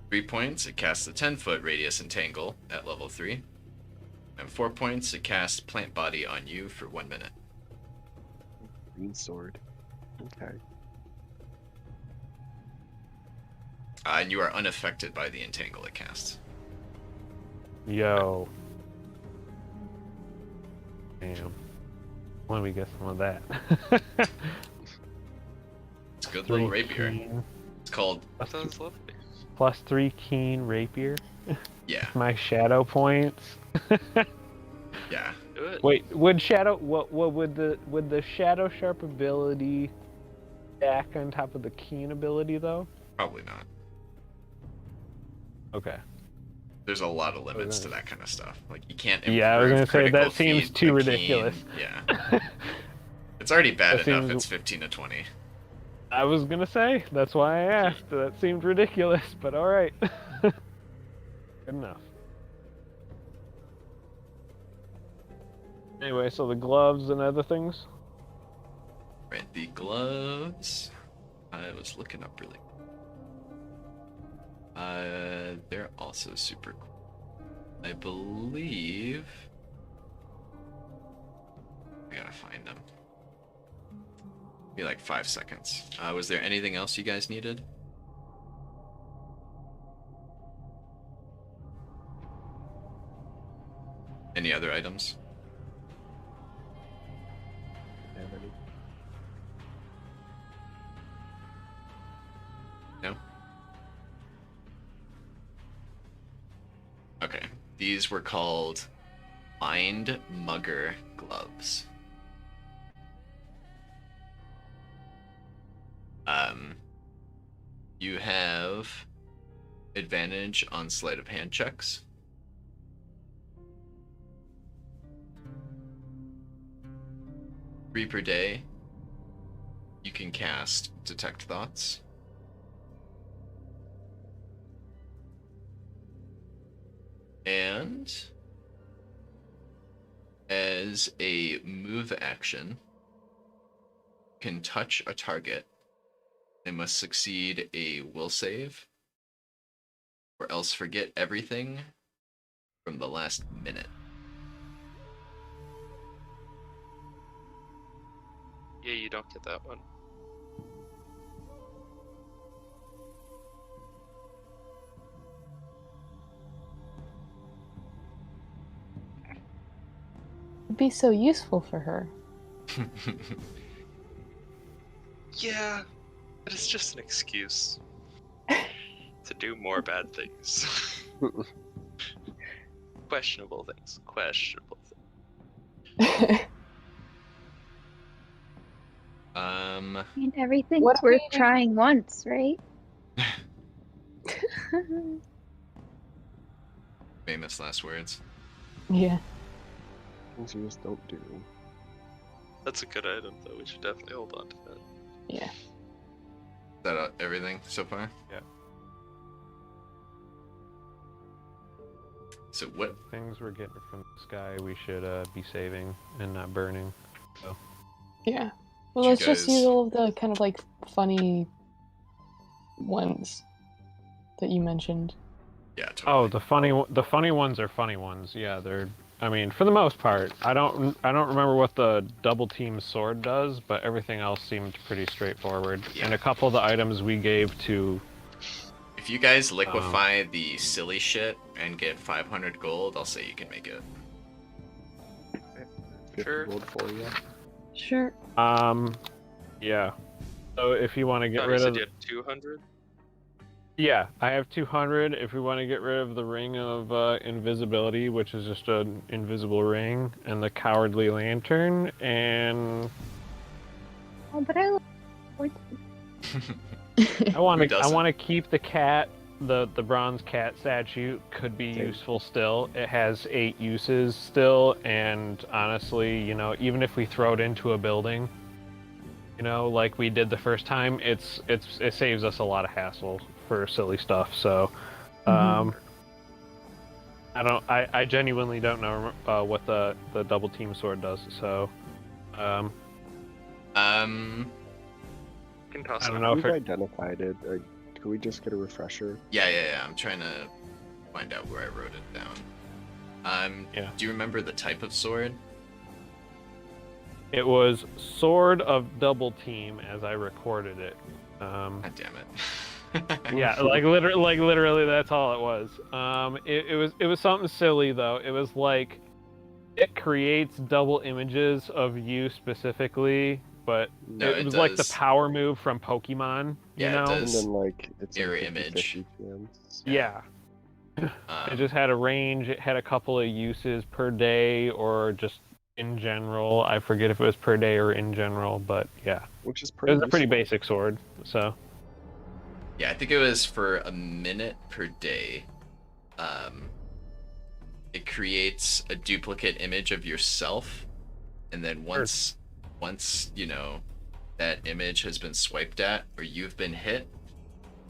3 points, it casts a 10-foot radius entangle at level 3. And 4 points, it casts plant body on you for 1 minute. Green sword. Okay. And you are unaffected by the entangle it casts. Yo. Damn. Let me get some of that. It's a good little rapier. Keen, It's called, That sounds lovely. +3 keen rapier. yeah, My shadow points. yeah. Do it. Wait, would the shadow sharp ability stack on top of the keen ability though? Probably not. Okay. There's a lot of limits Okay. to that kind of stuff. Like, you can't improve Yeah, I was gonna say critical that seems feat, too the ridiculous. keen. Yeah. It's already bad That enough seems- it's 15 to 20. I was gonna say, that's why I asked. That seemed ridiculous, but alright. Good enough. Anyway, so the gloves and other things? Right, the gloves. I was looking up really. They're also super cool. I believe. I gotta find them. Be like 5 seconds. Was there anything else you guys needed? Any other items? Have any? No? Okay. These were called Mind Mugger gloves. You have advantage on sleight of hand checks. Three per day. You can cast Detect Thoughts. And as a move action, can touch a target. They must succeed a will save, or else forget everything from the last minute. Yeah, you don't get that one. It'd be so useful for her. Yeah, but it's just an excuse to do more bad things. Questionable things. Questionable things. I mean, everything's What if worth we- trying once, right? Famous last words. Yeah. Things you just don't do. That's a good item, though. We should definitely hold on to that. Yeah. Is that everything so far? Yeah. So what? Things we're getting from the sky we should be saving and not burning. Yeah. Well, You let's just guys- use all of the kind of like funny ones that you mentioned. Yeah, totally. Oh, the funny ones are funny ones. Yeah, they're. I mean, for the most part, I don't remember what the double team sword does, but everything else seemed pretty straightforward. Yeah. And a couple of the items we gave to. If you guys liquefy the silly shit and get 500 gold, I'll say you can make it. Sure. gold for you. Sure. Yeah. So if you want to get Oh, you rid said of, you had 200? yeah, I have 200. If we want to get rid of the Ring of Invisibility, which is just an invisible ring, and the Cowardly Lantern, and Oh, but I I want Who to doesn't? keep the cat. The bronze cat statue could be Same. useful still. It has 8 uses still, and honestly, even if we throw it into a building, like we did the first time, it saves us a lot of hassle for silly stuff. So, I genuinely don't know what the double team sword does. So, Can toss I it don't out. know We've if it, identified it. Could we just get a refresher? Yeah. I'm trying to find out where I wrote it down. Yeah. Do you remember the type of sword? it was Sword of Double Team as I recorded it. God damn it. Yeah, literally, that's all it was. It was something silly though. It was like it creates double images of you specifically, but No, it it was like the does. power move from Pokemon. Yeah, it you know? does. And then like it's a Mirror 50-50 image. chance. Yeah. It just had a range. It had a couple of uses per day, or just in general. I forget if it was per day or in general, but yeah, Which is it pretty was a pretty useful. basic sword. So. Yeah, I think it was for a minute per day. It creates a duplicate image of yourself, and then once that image has been swiped at or you've been hit,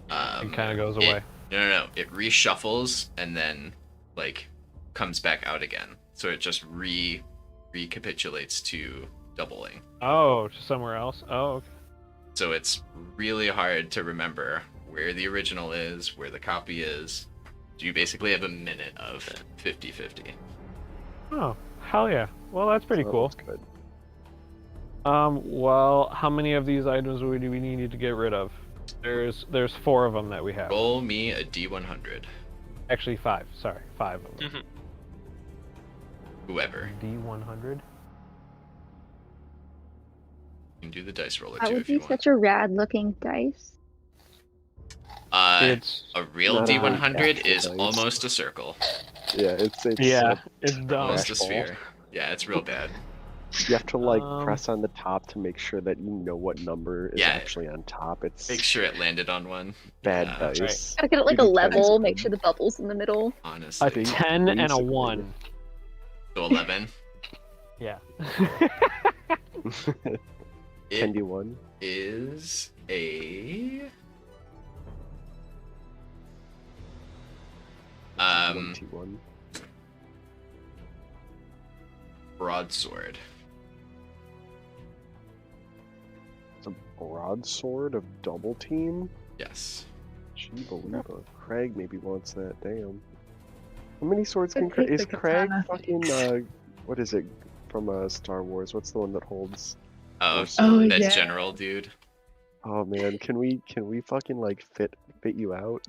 It kind of goes away. No. It reshuffles and then like comes back out again. So it just recapitulates to doubling. Oh, to somewhere else. Oh, okay. So it's really hard to remember where the original is, where the copy is. So you basically have a minute of 50-50. Oh, hell yeah. Well, that's pretty So cool. that's good. Well, how many of these items do we need to get rid of? There's 4 of them that we have. Roll me a D100. Actually, 5. Sorry, 5 of them. Whoever. D100. You can do the dice roller That too would if you be want. such a rad looking dice. It's A real not a D100 actual is dice. almost a circle. Yeah, it's it's dumb. Almost a Trash ball. sphere. Yeah, it's real bad. You have to like Um, press on the top to make sure that you know what number is Yeah. actually on top. It's Make sure it landed on one. bad Yeah, dice. Gotta get it like You a do 10 level, is make good. sure the bubble's in the middle. honestly. I think 10 and a basically. 1. So 11. Yeah. 10D1. Is a 1T1. broadsword. It's a broadsword of double team. Yes. Gee, Beluga. Craig maybe wants that. Damn. How many swords can I'd Craig? take Is the Craig katana. fucking what is it from Star Wars? What's the one that holds? Oh, Oh, that's yeah. general, dude. Oh man, can we fucking like fit you out?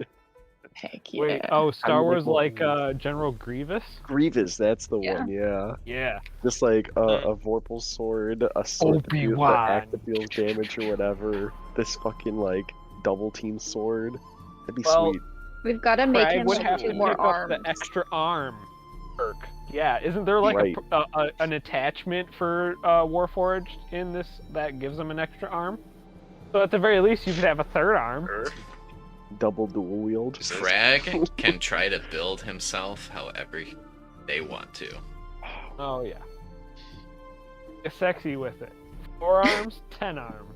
Heck yeah. Wait, oh, Star I'm Wars like, like General Grievous? Grievous, that's the Yeah. one. Yeah. Yeah. Just like a Vorpal sword, a sword Obi-Wan. that deals damage or whatever. This fucking like double team sword. That'd be Well, sweet. We've gotta make Craig him would like have 2 to more pick arms. up the extra arm perk. Yeah, isn't there like Right. an attachment for Warforged in this that gives them an extra arm? So at the very least, you could have a 3rd arm. Double dual wield. Crag can try to build himself however they want to. Oh yeah. Get sexy with it. 4 arms, 10 arm.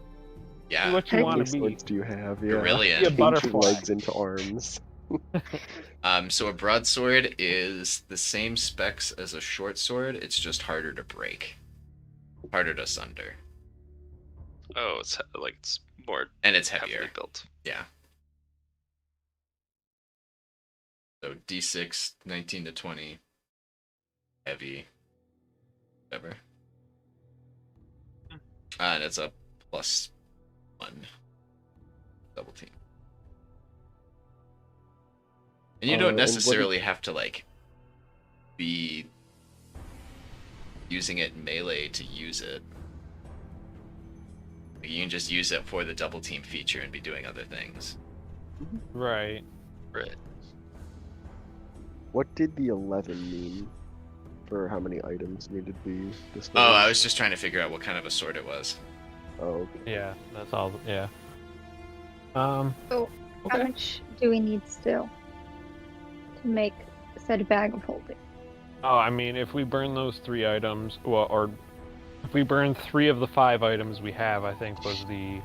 Yeah. What you How want many to be? swords do you have? Yeah. Brilliant. Be a Change your butterfly. legs into arms. So a broadsword is the same specs as a short sword. It's just harder to break, harder to sunder, Oh, it's more and it's heavily heavier. built. Yeah. So D6, 19 to 20, heavy, whatever. And it's a +1 double team. And you and don't what did- necessarily have to like be using it in melee to use it. Like, you can just use it for the double team feature and be doing other things. Right. Right. What did the 11 mean for how many items needed to be displayed? Oh, I was just trying to figure out what kind of a sword it was. Oh, okay. Yeah, that's all. Yeah. So, how Okay. much do we need still to make said bag of holding? Oh, I mean, if we burn those 3 items, well, or if we burn 3 of the 5 items we have, I think was the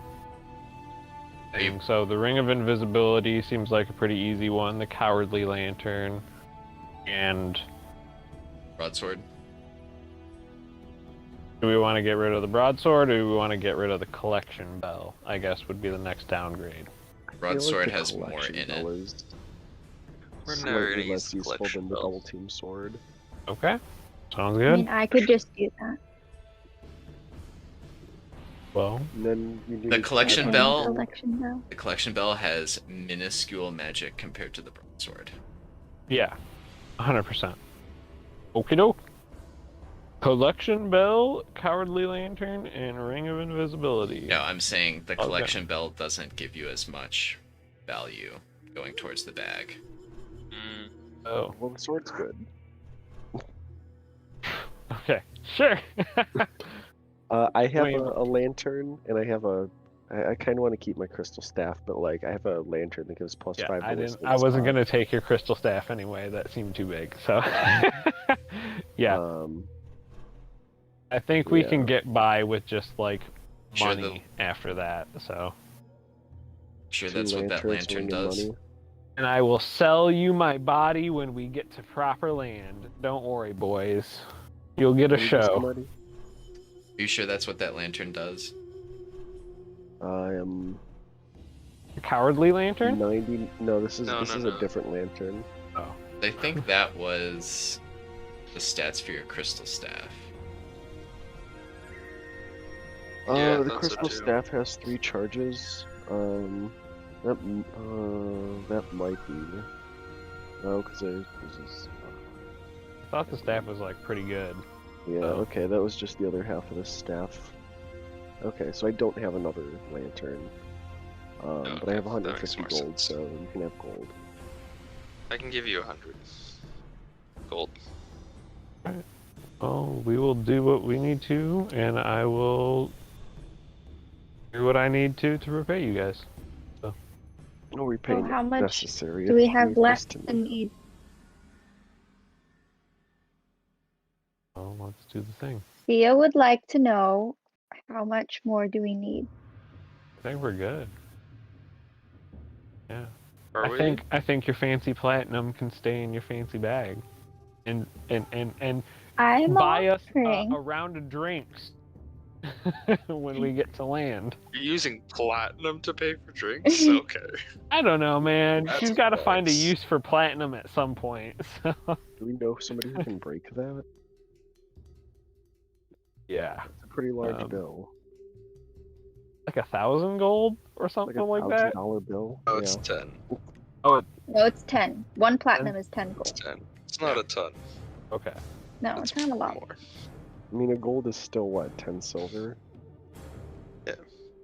thing. So the Ring of Invisibility seems like a pretty easy one. The Cowardly Lantern, and Broadsword. do we want to get rid of the Broadsword, or do we want to get rid of the Collection Bell? I guess would be the next downgrade. I feel Broadsword the has more collection in bell it. is We're never slightly gonna use less the useful collection than the bell. double team sword. Okay. Sounds I good. mean, I could just do that. Well, And then you need The to collection add- bell- Collection bell. The collection bell has minuscule magic compared to the broadsword. yeah, 100%. Okie doke. Collection Bell, Cowardly Lantern, and Ring of Invisibility. No, I'm saying the Okay. collection bell doesn't give you as much value going towards the bag. Mm. Oh, Well, the sword's good. okay. Sure. I have mean- a lantern, and I have a. I kind of want to keep my crystal staff, but like I have a lantern that gives +5. Yeah, I to didn't. whistle I wasn't spot. gonna take your crystal staff anyway. That seemed too big. So, yeah, I think we can yeah. get by with just like Sure, money after that. So, Sure, 2 that's what that lanterns, lantern ring, and does. money. and I will sell you my body when we get to proper land. Don't worry, boys. You'll get a What did you say, show. Marty? Are you sure that's what that lantern does? I am Cowardly Lantern. 90. No, this is No, this no, is no. a different lantern. Oh, I think that was the stats for your crystal staff. Yeah, I The thought so crystal too. staff has 3 charges. That might be. No, because this is. I thought the staff was like pretty good. Yeah. Oh. Okay, that was just the other half of the staff. Okay, so I don't have another lantern. But I have Okay, that makes 150 more gold, sense. so you can have gold. I can give you 100 gold. Well, we will do what we need to, and I will do what I need to repay you guys. No repayment how much necessary. Do we if have you left trust to me. need? So let's do the thing. Thea would like to know how much more do we need? I think we're good. Yeah. Are I we? think your fancy platinum can stay in your fancy bag, and I'm buy us offering. a round of drinks when we get to land. You're using platinum to pay for drinks? Okay. I don't know, man. That's She's got to find a nice. use for platinum at some point. So Do we know somebody who can break that? yeah, It's a pretty large Um, bill. like 1,000 gold or Like something a like that. $1,000 bill. Oh, Yeah. it's 10. Oh, No, it's 10. 1 platinum is 10 It's gold. 10. It's not a ton. okay. No, It's it's not a lot. more. I mean, a gold is still what, 10 silver? Yeah.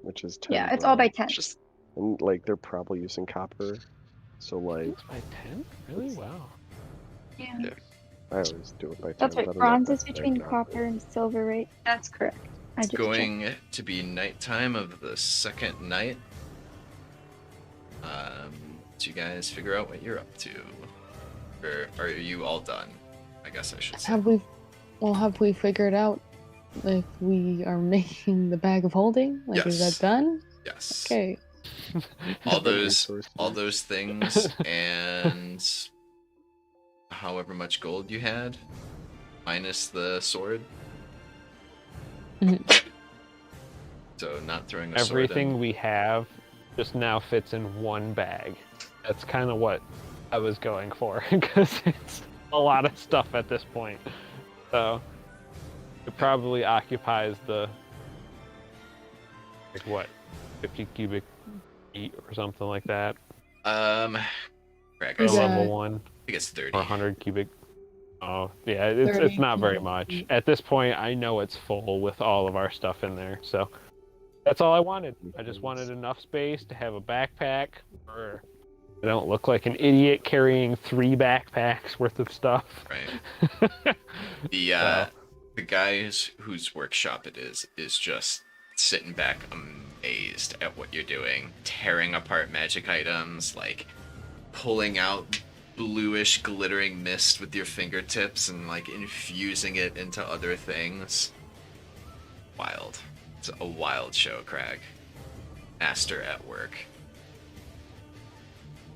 Which is 10. Yeah, it's all by 10. It's just And like they're probably using copper. So like It's by 10? Really? It's- Wow. Yeah. Yeah. I always do it by 10. That's but I right. don't know Bronze if is that's between right or not. copper and silver, right? That's correct. I It's just checked. going to be nighttime of the second night. So you guys figure out what you're up to. Or are you all done? I guess I should say. Have we figured out if we are making the bag of holding? Like, is Yes. that done? Yes. Okay. All The those resources. things and however much gold you had minus the sword. Mhm. So not throwing a sword Everything in. we have just now fits in one bag. That's kind of what I was going for, because it's a lot of stuff at this point. So it probably occupies the, like, what, 50 cubic feet or something like that. Crap, For Is level that- 1, I think it's 30. or 100 cubic. Oh, yeah, it's 30 not very people. much. At this point, I know it's full with all of our stuff in there, so that's all I wanted. I just wanted enough space to have a backpack where I don't look like an idiot carrying 3 backpacks worth of stuff. Right. So, The guys whose workshop it is just sitting back amazed at what you're doing, tearing apart magic items, like pulling out bluish glittering mist with your fingertips and like infusing it into other things. Wild. It's a wild show, Crag. Aster at work.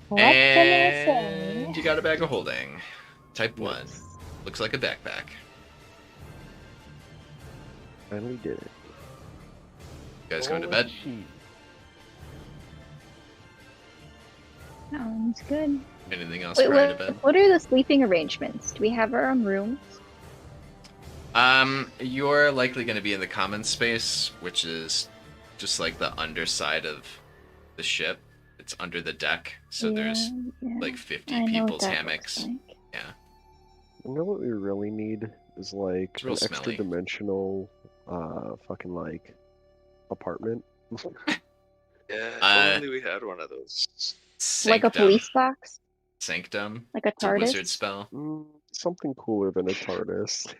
What can I And say? you got a bag of holding. Type 1. Yes. Looks like a backpack. Finally did it. You guys going to holy bed? shit. Sounds good. Anything else Wait, prior to bed? what are the sleeping arrangements? Do we have our own rooms? You're likely going to be in the common space, which is just like the underside of the ship. It's under the deck, so there's like 50 I know what people's that hammocks. looks like. Yeah. You know what we really need is like It's real an extra smelly. dimensional, fucking like apartment. Yeah, if Uh, only we had one of those. Like a Sanctum. police box? Sanctum. Like a It's a wizard TARDIS? spell. Something cooler than a TARDIS.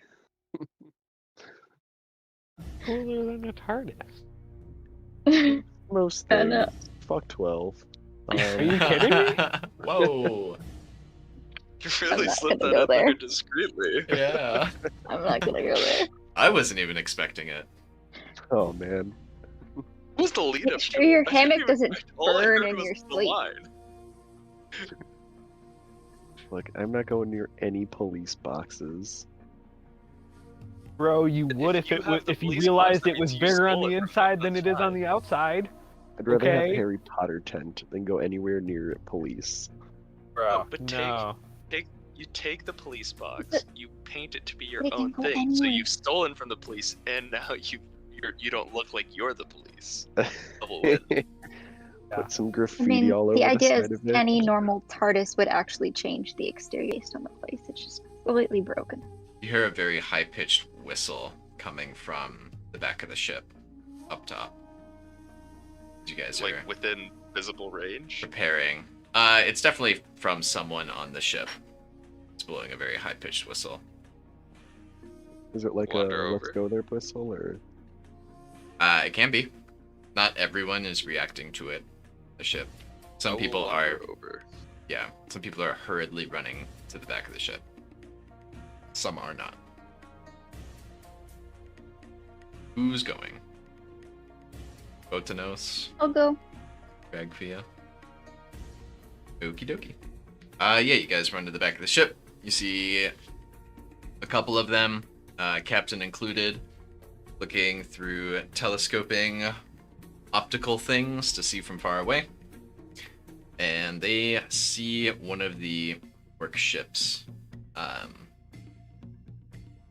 Cooler than a TARDIS. Most I things. know. Fuck 12. Are you kidding me? Whoa. You I'm really not slipped gonna that go in there there. discreetly. Yeah. I'm not gonna go there. I wasn't even expecting it. Oh man. What was the lead Make up sure to your it? I didn't hammock even- doesn't all I burn heard in was your the sleep. line. Like I'm not going near any police boxes. Bro, you would If if you it have was the if you police box, realized that it was means you bigger on stole the it from inside than them, it that's is on fine. the outside. I'd rather have Okay. Harry Potter tent than go anywhere near police. Bro, but no. You take the police box, you paint it to be your They can own go thing, so anywhere. you've stolen from the police, and now you don't look like you're the police. Double win. Put some I graffiti mean, all over the the idea side is of it. any normal TARDIS would actually change the exterior based on the place. It's just completely broken. You hear a very high-pitched whistle coming from the back of the ship, up top. You guys Like are within visible range. preparing. It's definitely from someone on the ship. It's blowing a very high-pitched whistle. Is it like Wander a let's over. go there whistle or? It can be. Not everyone is reacting to it. The ship. Some people are. Over. Yeah. Some people are hurriedly running to the back of the ship. Some are not. Who's going? Botanos, I'll go. Gragfia. Okie dokie. Yeah, you guys run to the back of the ship. You see a couple of them, captain included, looking through telescoping optical things to see from far away. And they see one of the work ships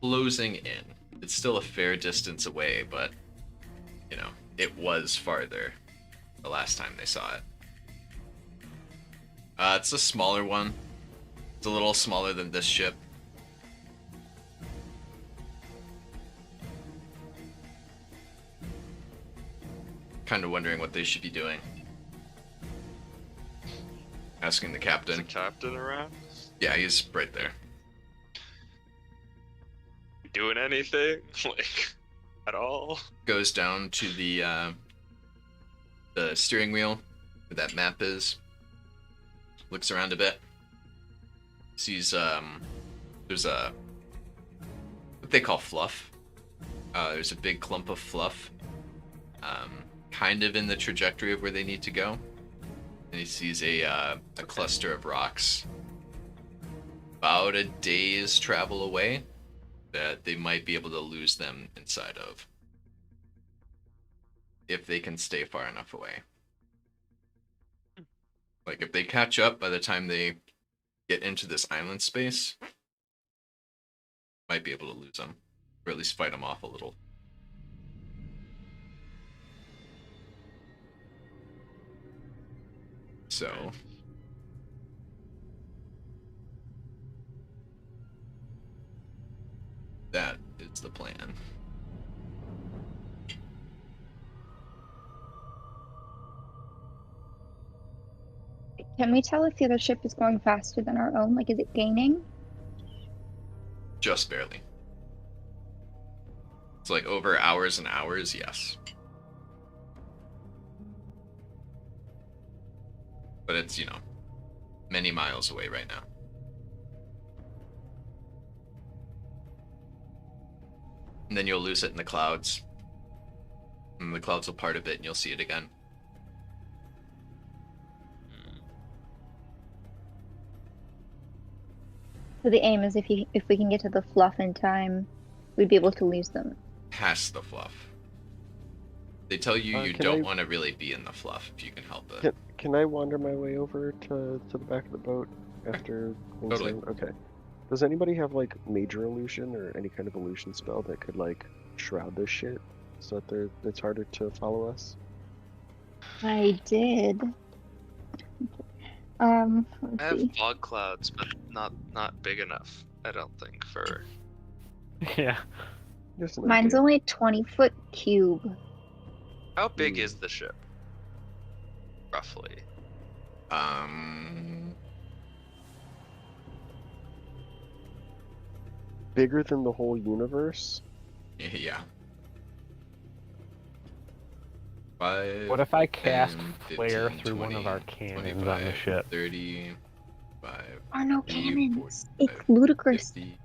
closing in. It's still a fair distance away, but, you know, it was farther the last time they saw it. It's a smaller one. It's a little smaller than this ship. Kind of wondering what they should be doing. Asking the Is captain. the captain around? Yeah, he's right there. You doing anything? Like, at all? Goes down to the steering wheel where that map is. Looks around a bit. Sees there's a what they call fluff. There's a big clump of fluff. Kind of in the trajectory of where they need to go. And he sees a cluster of rocks about a day's travel away that they might be able to lose them inside of if they can stay far enough away. Like if they catch up by the time they get into this island space, might be able to lose them, or at least fight them off a little. So That is the plan. Can we tell if the other ship is going faster than our own? Like, is it gaining? Just barely. It's like over hours and hours, yes. But it's, you know, many miles away right now. And then you'll lose it in the clouds. And the clouds will part a bit and you'll see it again. So the aim is if we can get to the fluff in time, we'd be able to lose them. Past the fluff. They tell you you don't want to really be in the fluff if you can help it. Can I wander my way over to the back of the boat after? Totally. Okay. Does anybody have like major illusion or any kind of illusion spell that could like shroud this shit so that it's harder to follow us? I did. I Let's have see. fog clouds, but not big enough. I don't think for. Yeah. Just an Mine's idea. only a 20-foot cube. How big is the ship? Roughly. Bigger than the whole universe. Yeah. 5, What if I cast 10, flare 15, through one of our 20, cannons on the 25, ship? 30, 5, Are no 50, cannons. 45, It's ludicrous. 50.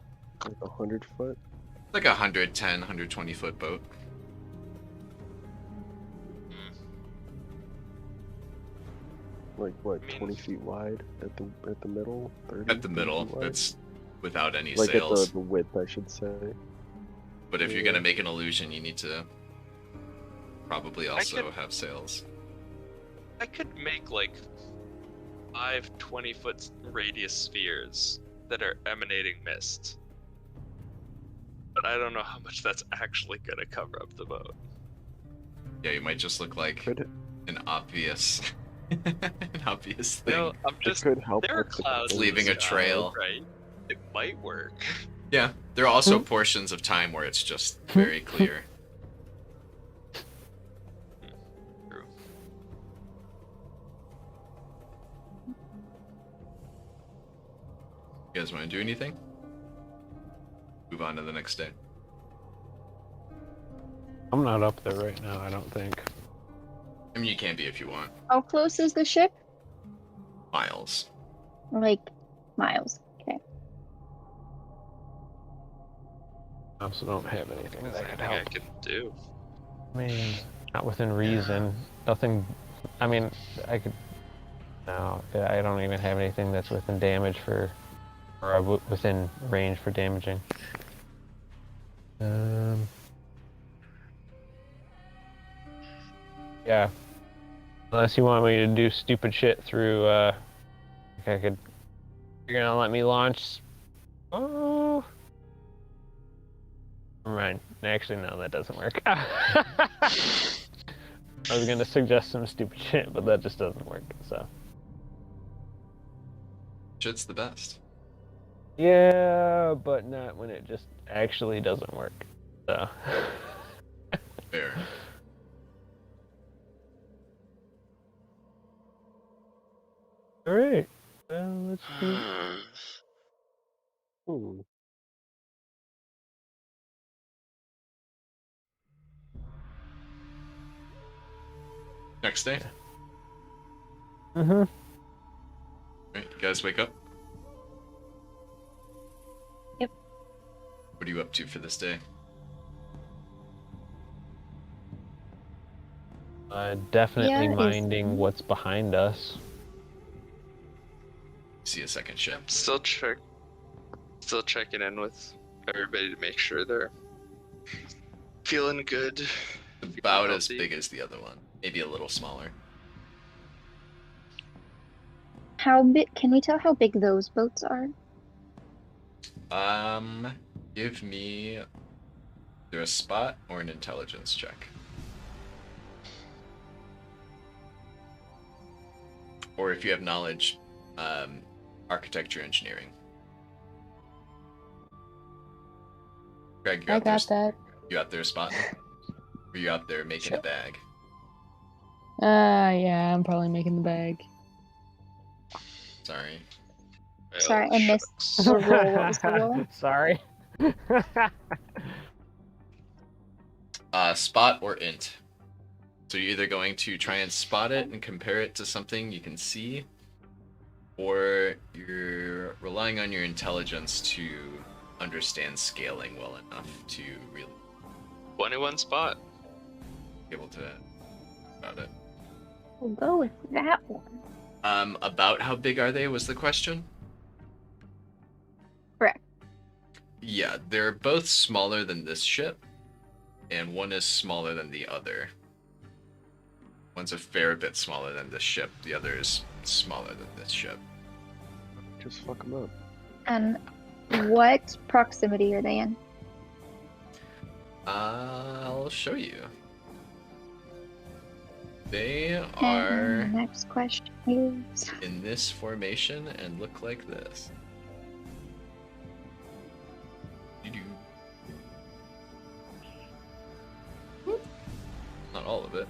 Like 100 foot. Like a 110, 120 foot boat. Like what? I mean- 20 feet wide at the middle. 30. At the middle, 30 feet wide? that's without any like sails. at the width, I should say. But if you're Yeah. gonna make an illusion, you need to probably also could- have sails. I could make like 5 20-foot radius spheres that are emanating mist. But I don't know how much that's actually gonna cover up the boat. Yeah, you might just look like Could an obvious, an obvious thing. No, I'm it just. could help There are with the clouds in Leaving the a sky, trail. right? It might work. Yeah, there are also portions of time where it's just very clear. True. You guys want to do anything? Move on to the next day. I'm not up there right now, I don't think. I mean, you can be if you want. How close is the ship? Miles. Like miles. Okay. I also don't have anything that could I help. can do. I mean, not within reason. Nothing. I mean, I could. No, I don't even have anything that's within damage for, or within range for damaging. Yeah. Unless you want me to do stupid shit through, like I could. You're gonna let me launch. Oh. Never mind. Actually, no, that doesn't work. I was gonna suggest some stupid shit, but that just doesn't work. So. Shit's the best. Yeah, but not when it just actually doesn't work. So. Fair. All right. Let's do. Hmm. Next day. Mhm. Right, you guys wake up. Yep. What are you up to for this day? Definitely Yeah, is- minding what's behind us. See a second ship. Still checking in with everybody to make sure they're feeling good. About as healthy. big as the other one. Maybe a little smaller. How big? Can we tell how big those boats are? Give me either a spot or an intelligence check. Or if you have knowledge, architecture, engineering. Greg, you I out there? got that. You out there spotting? Or you out there making Sure. a bag? Yeah, I'm probably making the bag. Sorry. Well, Sorry, I missed shucks. the roll. What was the roll? Sorry. Spot or int. So you're either going to try and spot it and compare it to something you can see, or you're relying on your intelligence to understand scaling well enough to really 21 spot. be able to about it. We'll go with that one. About how big are they was the question? Correct. Yeah, they're both smaller than this ship, and one is smaller than the other. One's a fair bit smaller than this ship, the other is smaller than this ship. Just fuck them up. And what proximity are they in? I'll show you. They And are the next question is... in this formation and look like this. Not all of it.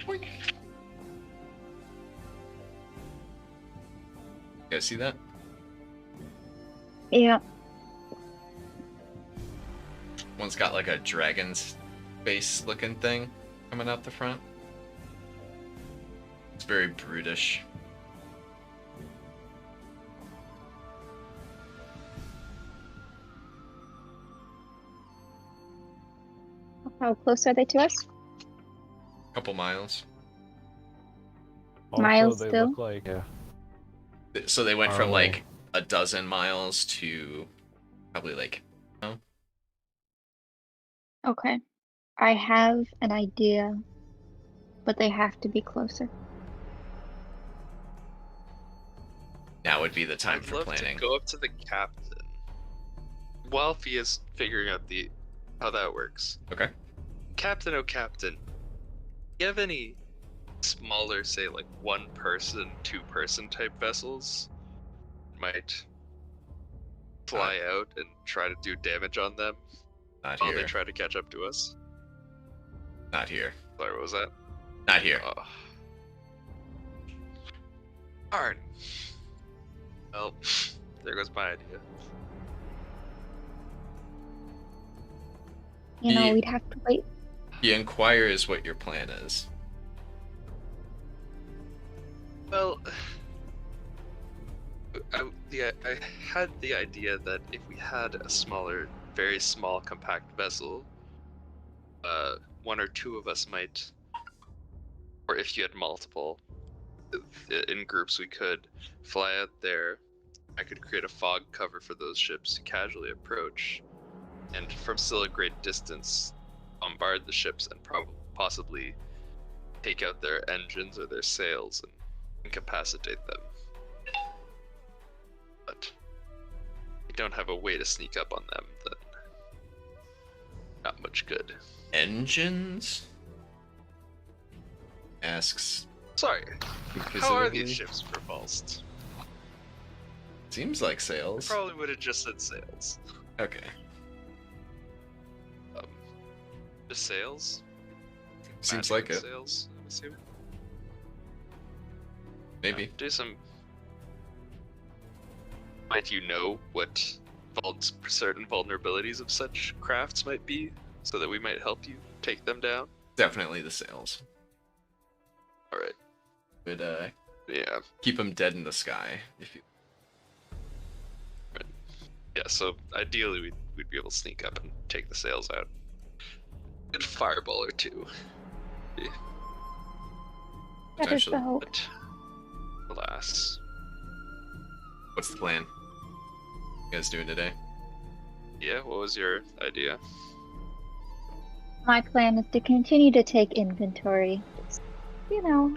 You guys see that? Yeah. One's got like a dragon's face looking thing coming out the front. It's very brutish. How close are they to us? Couple miles. Miles they still? look like So they went Far from away. like a dozen miles to probably like, oh, Okay. I have an idea, but they have to be closer. now would be the time I'd for love planning. to go up to the captain while he is figuring out how that works. Okay. Captain, oh captain, do you have any smaller, say like 1-person, 2-person type vessels? Might fly out and try to do damage on them Not while here. they try to catch up to us. Not here. Sorry, what was that? Not here. Oh. Darn. Well, there goes my idea. You know, Ye- we'd have to wait. He inquires what your plan is. Well, I had the idea that if we had a smaller, very small, compact vessel, one or two of us might, or if you had multiple, in groups we could fly out there. I could create a fog cover for those ships to casually approach, and from still a great distance, bombard the ships and possibly take out their engines or their sails and incapacitate them. But we don't have a way to sneak up on them, then not much good. Engines? Asks Sorry, how are inquisitively. these ships propulsed? Seems like I sails. probably would have just said sails. Okay. Just sails? Seems Magical like it. Sails, I'm assuming. Maybe. Do some. Might you know what certain vulnerabilities of such crafts might be, so that we might help you take them down? Definitely the sails. All right. Would Yeah. keep them dead in the sky if you. Yeah. So ideally, we'd be able to sneak up and take the sails out. Good fireball or two. That is the Potentially. hope. But alas. What's the plan? You guys doing today? Yeah. What was your idea? My plan is to continue to take inventory. Just, you know,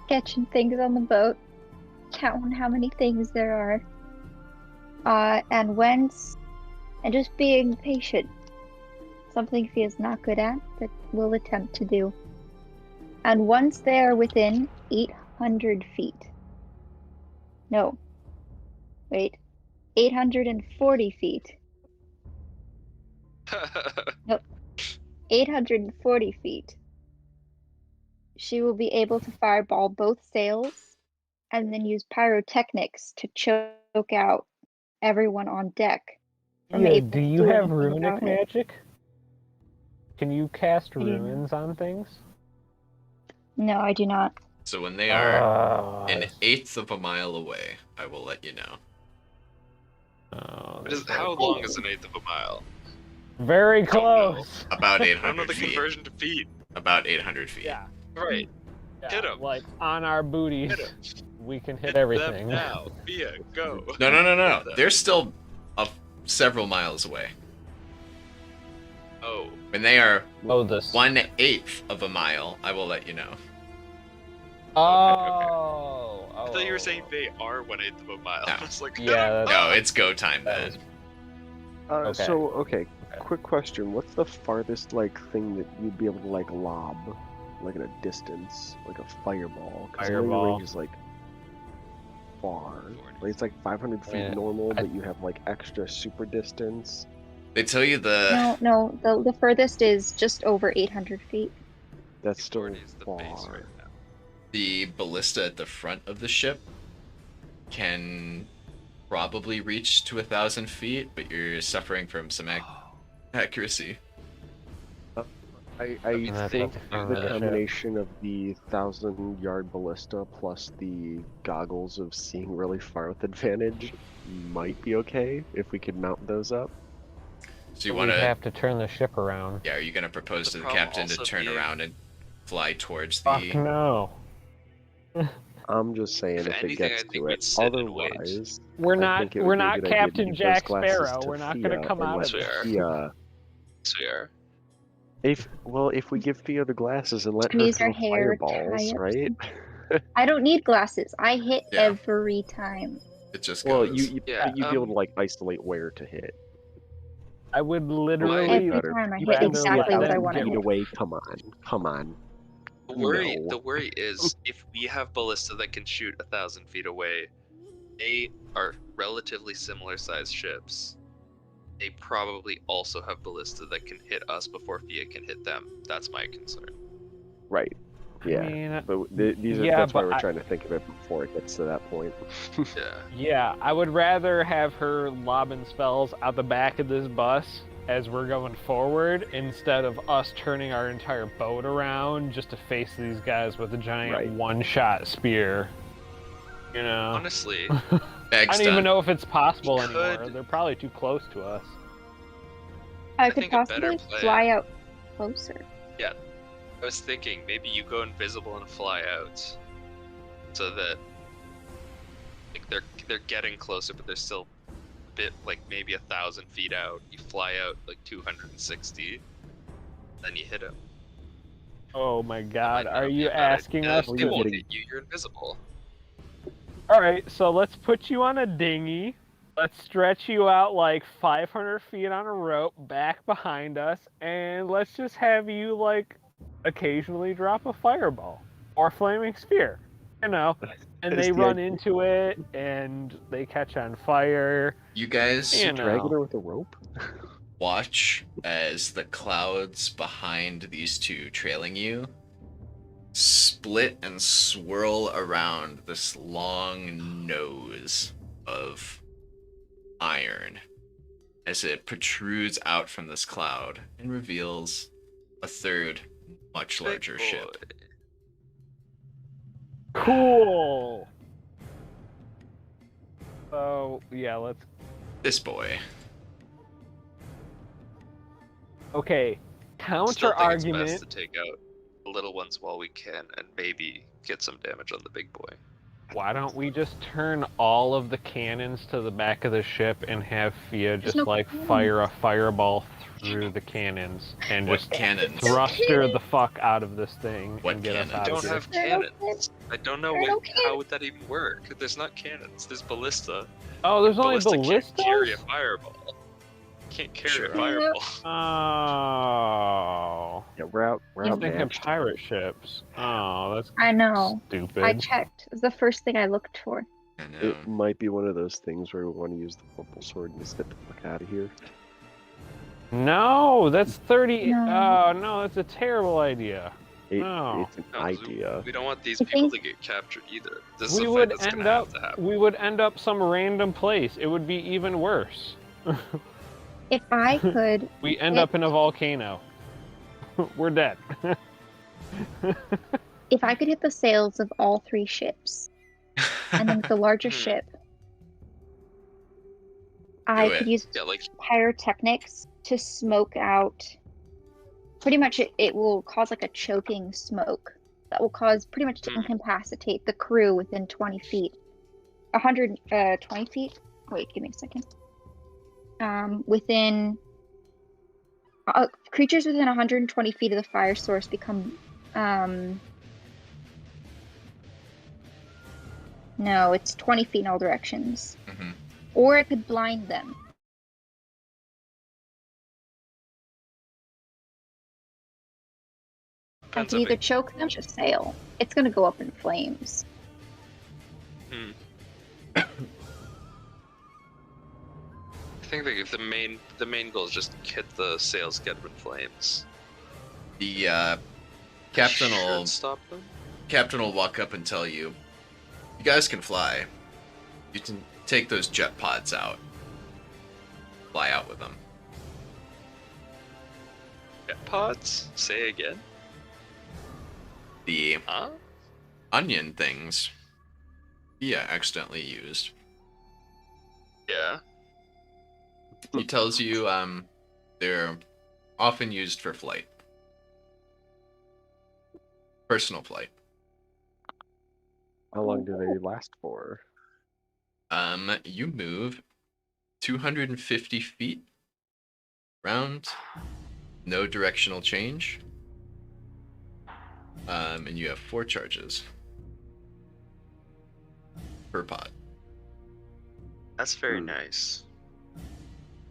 catching things on the boat, counting how many things there are. And just being patient. Something feels not good at, but we'll attempt to do. And once they're within 800 feet. No. Wait. 840 feet Nope. 840 feet. She will be able to fireball both sails and then use pyrotechnics to choke out everyone on deck. from Yeah, able do to you do have anything runic about it. magic? Can you cast I do not. runes on things? No, I do not. So when they are an that's- eighth of a mile away, I will let you know. Oh, How long is an eighth of a mile? very Don't know. close. About I don't know 800 the feet. conversion to feet. About 800 feet. Yeah. Right. yeah, Hit 'em. Like on our booties, Hit 'em. we can hit Hit everything. them now. Via, go. No. They're still several miles away. Oh. When they are Oh, this. 1/8 of a mile, I will let you know. Oh. I thought you were saying they are 1/8 of a mile. No. I was like, Yeah, No, it's go time That then. is- Okay. So, quick question. What's the farthest, thing that you'd be able to, lob? Like, at a distance? Like a fireball? Because I know your Fireball. range is, far. Like, it's, 500 feet Yeah, normal, I- but you have, extra super distance. They tell you the No. The furthest is just over 800 feet. That's still 40 is the base far. right now. the ballista at the front of the ship can probably reach to 1,000 feet, but you're suffering from some accuracy. I That's think at the front the of the ship. combination of the 1,000-yard ballista plus the goggles of seeing really far with advantage might be okay if we could mount those up. So you we want to? have to turn the ship around. Yeah, are you gonna propose The to the problem captain to also turn being- around and fly towards Fuck the? no. I'm just saying If if it anything, gets I think to we'd it. sit and wait. Otherwise, We're I not. think it We're would be a not good idea to Captain give those Jack glasses Sparrow. to We're not gonna Fia come and out let of this. Fia. So we are. If we give Fia the glasses and let her Squeeze her throw hair, fireballs, tie up right? I don't need glasses. I hit Yeah. every time. It just Well, goes. Yeah, you'd be able to isolate where to hit. I would literally. Every better. time I You hit can rather see exactly let what I them 1,000 want to feet hit. away. Come on. No. The worry is if we have ballista that can shoot 1,000 feet away, they are relatively similar sized ships. They probably also have ballista that can hit us before Fia can hit them. That's my concern. Right. Yeah. I mean, But that's why we're trying to think of it before it gets to that point. Yeah. yeah, I would rather have her lobbing spells out the back of this bus as we're going forward instead of us turning our entire boat around just to face these guys with a giant Right. one-shot spear. You know? Honestly, I Bag's don't even done. know if it's possible We anymore. could- They're probably too close to us. I think could a better possibly plan- fly out closer. I was thinking maybe you go invisible and fly out, so that they're getting closer, but they're still a bit maybe 1,000 feet out. You fly out 260, then you hit them. Oh my god, Might are not be you a bad asking idea. us They to... won't hit you. You're invisible. Alright, so let's put you on a dinghy. Let's stretch you out 500 feet on a rope back behind us, and let's just have you occasionally drop a fireball or flaming spear, and Is they the run idea- into it and they catch on fire. You guys You Dragging know. her with a rope? watch as the clouds behind these two trailing you split and swirl around this long nose of iron as it protrudes out from this cloud and reveals a third, much larger Big ship. boy. Cool. So yeah, let's. This boy. Okay. Still Counter think it's argument. best to take out the little ones while we can, and maybe get some damage on the big boy. Why don't we just turn all of the cannons to the back of the ship and have Fia just no cannons. fire a fireball through the cannons and What just cannons? thrust her the fuck out of this thing What and get us cannons? out I of don't here? have They're no cannons. I don't know how would that even work. There's not cannons. There's ballista. Oh, there's only Ballista can't carry a ballistas? fireball. Can't carry Sure. a fireball. Oh. Yeah, we're out I'm thinking matched. pirate ships. Oh, that's I know. stupid. I checked. It was the first thing I looked for. I know. It might be one of those things where we want to use the purple sword and just get the fuck out of here. No, that's 30. No. Oh, no, that's a terrible idea. No. It's an No, 'cause idea. We don't want these I people think- to get captured either. This is We a fight would that's end gonna up. have to happen. We would end up some random place. It would be even worse. If I could, We end up in a volcano. We're dead. if I could hit the sails of all 3 ships, and then with the larger Hmm. ship, I Do could it. use Yeah, like pyrotechnics to smoke out. Pretty much, it will cause like a choking smoke that will cause pretty much to Hmm. incapacitate the crew within 20 feet. 120 feet? Wait, give me a second. Within creatures within 120 feet of the fire source become no, it's 20 feet in all directions. Mhm. Or it could blind them. I depends can on either choke them or just sail. It's gonna go up in flames. I think that if the main goal is just hit the sails, get them in flames. The captain Should will stop them. walk up and tell you, you guys can fly. You can take those jet pods out. Fly out with them. Jet pods? Say again? The Huh? onion things. Yeah, accidentally used. Yeah. He tells you they're often used for flight. Personal flight. How long do they last for? You move 250 feet round, no directional change. And you have 4 charges per pod. That's very Hmm. nice.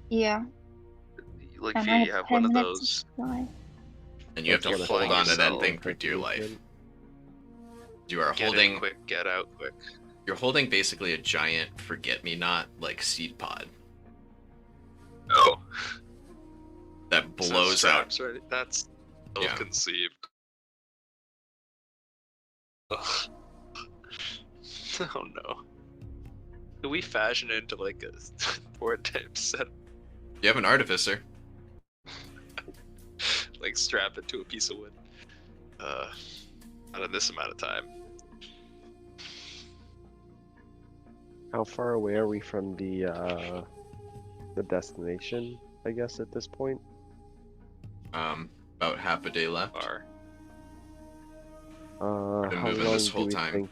Yeah. Like And if I you have have 10 one of minutes to those, fly. And you have to That's hold gonna on to that fly thing for dear life. You are get holding in quick, get out quick. You're holding basically a giant forget-me-not like seed pod Oh. that blows out. Right? That's ill Yeah. conceived. Ugh. Oh no. Can we fashion it into like a 4-type set? You have an artificer. Like strap it to a piece of wood. Not in this amount of time. How far away are we from the destination, I guess, at this point? About half a day left. Far. Been How moving long this do whole we time. think?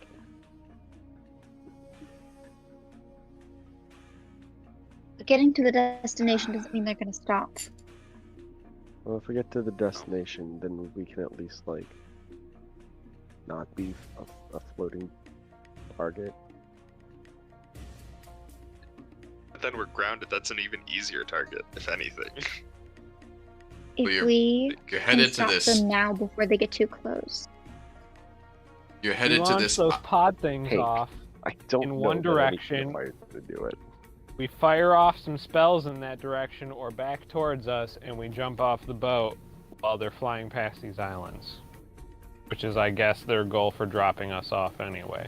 Getting to the destination doesn't mean they're gonna stop. Well, if we get to the destination, then we can at least, like, not be a floating target. But then we're grounded. That's an even easier target, if anything. If you're- we You're can headed to stop this. them now before they get too close. You're We headed to launch this. those pod things Hey. off. I don't In know one that I need direction. the fire to do it. We fire off some spells in that direction or back towards us, and we jump off the boat while they're flying past these islands. Which is, I guess, their goal for dropping us off anyway.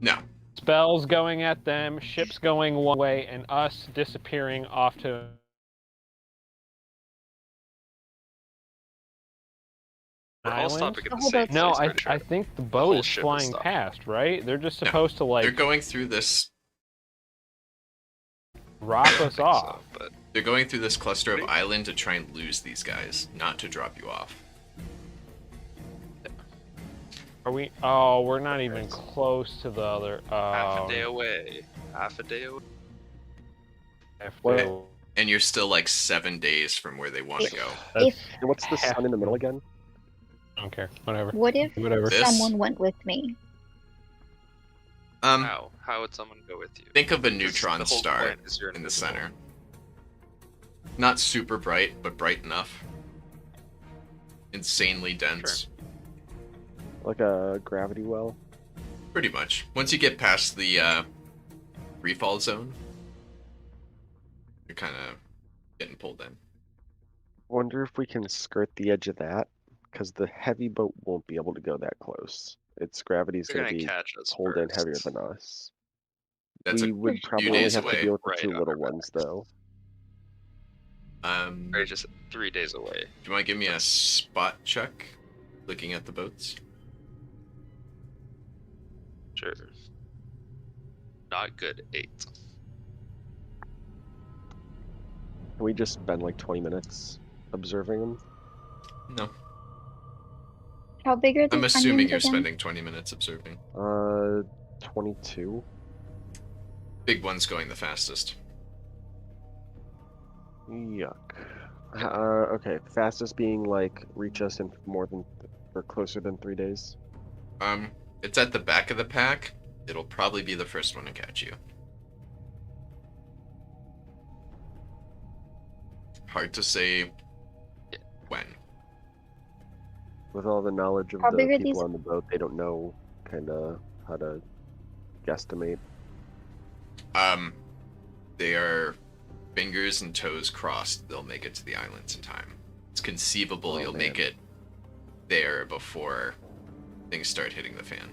No. Spells going at them, ships going one way, and us disappearing off to We're all island. stopping at the Hold same on. place. No, pretty sure. I think the whole boat is ship is flying stopped. past, right? They're just No, supposed to They're like going through this. drop us think off. so, but They're going through this cluster of Ready? island to try and lose these guys, not to drop you off. Are we? Oh, we're not even close to the other. half a day away. Half a day away. After- And you're still like 7 days from where they want to go. That's- If And what's the sun in the middle again? I don't care. Whatever. what if Whatever. This- someone went with me? How would someone go with you? Think of a Because neutron the whole star point is you're in the invisible. center. Not super bright, but bright enough. Insanely dense. Like a gravity well? Pretty much. Once you get past the freefall zone, you're kind of getting pulled in. Wonder if we can skirt the edge of that, because the heavy boat won't be able to go that close. Its gravity's They're going to gonna be catch us pulled in heavier first. than us. That's We a would few probably only days have to away. deal with the Right two on little our ones, backs. though. Or just 3 days away. Do you want to give me a spot check, looking at the boats? Sure. Not good. 8. Can we just spend like 20 minutes observing them? No. How big are the I'm assuming onions you're again? spending 20 minutes observing. 22. Big one's going the fastest. Yuck. Okay, fastest being like reach us in more than or closer than 3 days. It's at the back of the pack. It'll probably be the first one to catch you. Hard to say when. With all the knowledge of How the big are people these? on the boat, they don't know kind of how to guesstimate. They are fingers and toes crossed. They'll make it to the islands in time. It's conceivable Oh, you'll man. make it there before things start hitting the fan.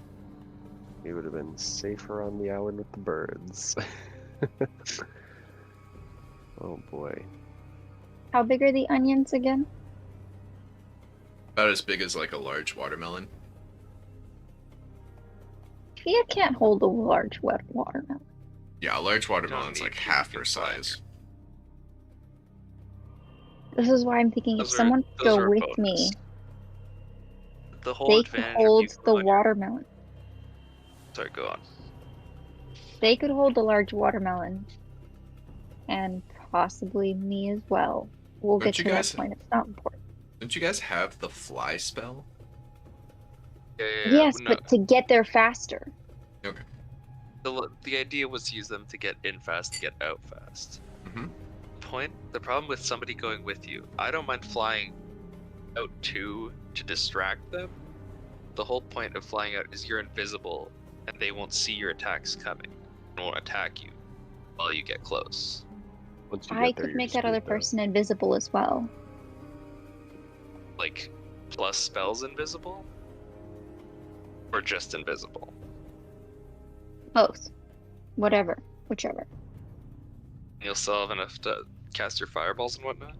We would have been safer on the island with the birds. Oh boy. How big are the onions again? About as big as like a large watermelon. Fia can't hold a large wet watermelon. Yeah, a large watermelon's need like to, half you her can fly. size. This is why I'm thinking if Those are- someone could those go are a with bonus. me, The whole they could advantage hold of you the going on your- watermelon. Sorry, go on. They could hold the large watermelon. And possibly me as well. We'll Don't get you to that guys- point. It's not important. Don't you guys have the fly spell? Yeah, Yes, no, but to get there faster. Okay. the idea was to use them to get in fast and get out fast. Mm-hmm. The problem with somebody going with you, I don't mind flying out too to distract them. The whole point of flying out is you're invisible and they won't see your attacks coming and won't attack you while you get close. Once you I get there, could you're make that other screwed, though. person invisible as well. Like, plus spells invisible? Or just invisible? Both. Whatever. Whichever. You'll still have enough to cast your fireballs and whatnot?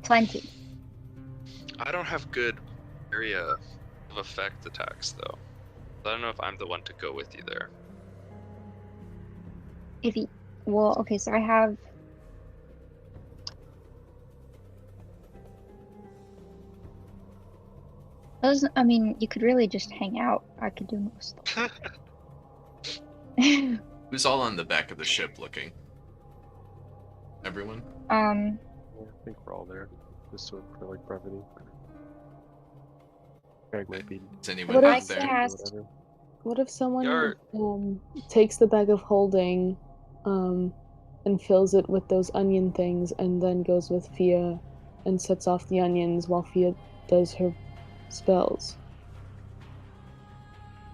Plenty. I don't have good area of effect attacks though. I don't know if I'm the one to go with you there. If you, well, okay, so I have. I mean, you could really just hang out. I could do most of it. Who's all on the back of the ship looking? Everyone? Yeah, I think we're all there. Just so for like brevity. Craig might be. Is anyone What out if- there? cast- Whatever. What if someone Yar. takes the bag of holding and fills it with those onion things and then goes with Fia and sets off the onions while Fia does her spells?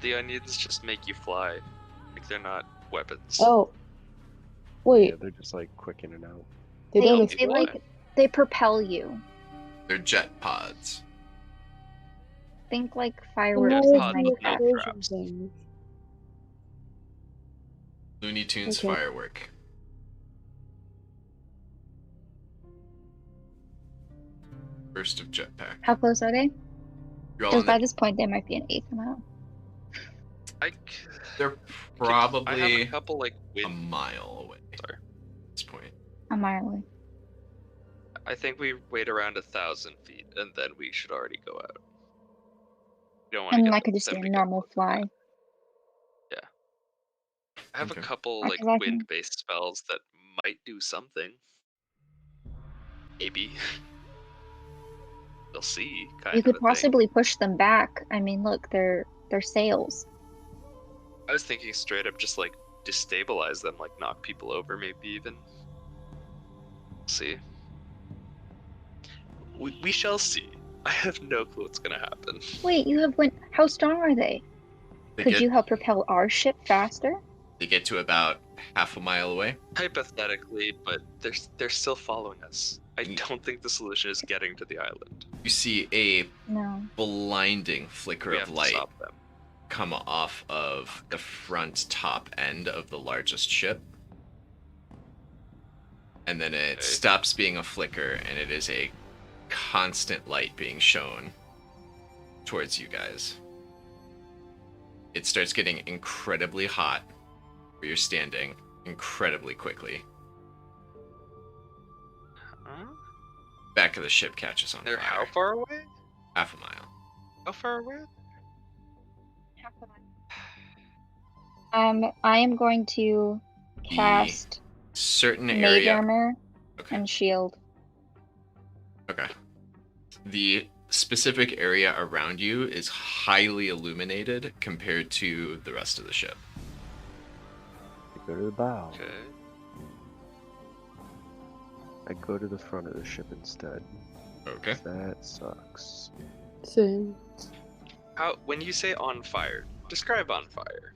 The onions just make you fly. Like they're not weapons. Oh. Wait, Yeah, they're just like quick in and out. they don't They- explode? they propel you. They're jet pods. Think like Then fireworks. why There's is pods the with no explosion traps. thing? Looney Tunes Okay. firework. Burst of jetpack. How close are they? You're all Because on by the, this point, they might be an eighth amount. they're I have probably a couple like a wind. mile away Sorry. at this point. A mile away. I think we wait around 1,000 feet and then we should already go out. You don't want And to then get I could just do them a to get normal close. fly. I have Okay. a couple Or like 'cause I can- wind-based spells that might do something. Maybe. We'll see. Kind You of could a thing. possibly push them back. I mean, look, they're sails. I was thinking straight up just like destabilize them, like knock people over, maybe even. See. We shall see. I have no clue what's gonna happen. Wait, you have wind. How strong are they? They Could get, you help propel our ship faster? They get to about half a mile away. Hypothetically, but they're still following us. I don't think the solution is getting to the island. You see a No. blinding flicker We of have to light stop them. come off of the front top end of the largest ship. And then it Okay. stops being a flicker, and it is a constant light being shown towards you guys. It starts getting incredibly hot where you're standing incredibly quickly. Huh? Back of the ship catches on They're fire. how far away? Half a mile. How far away? I am going to The cast certain mage area. armor Okay. and shield. Okay. The specific area around you is highly illuminated compared to the rest of the ship. I go to the bow. Okay. I go to the front of the ship instead. Okay. That sucks. Same. When you say on fire, describe on fire.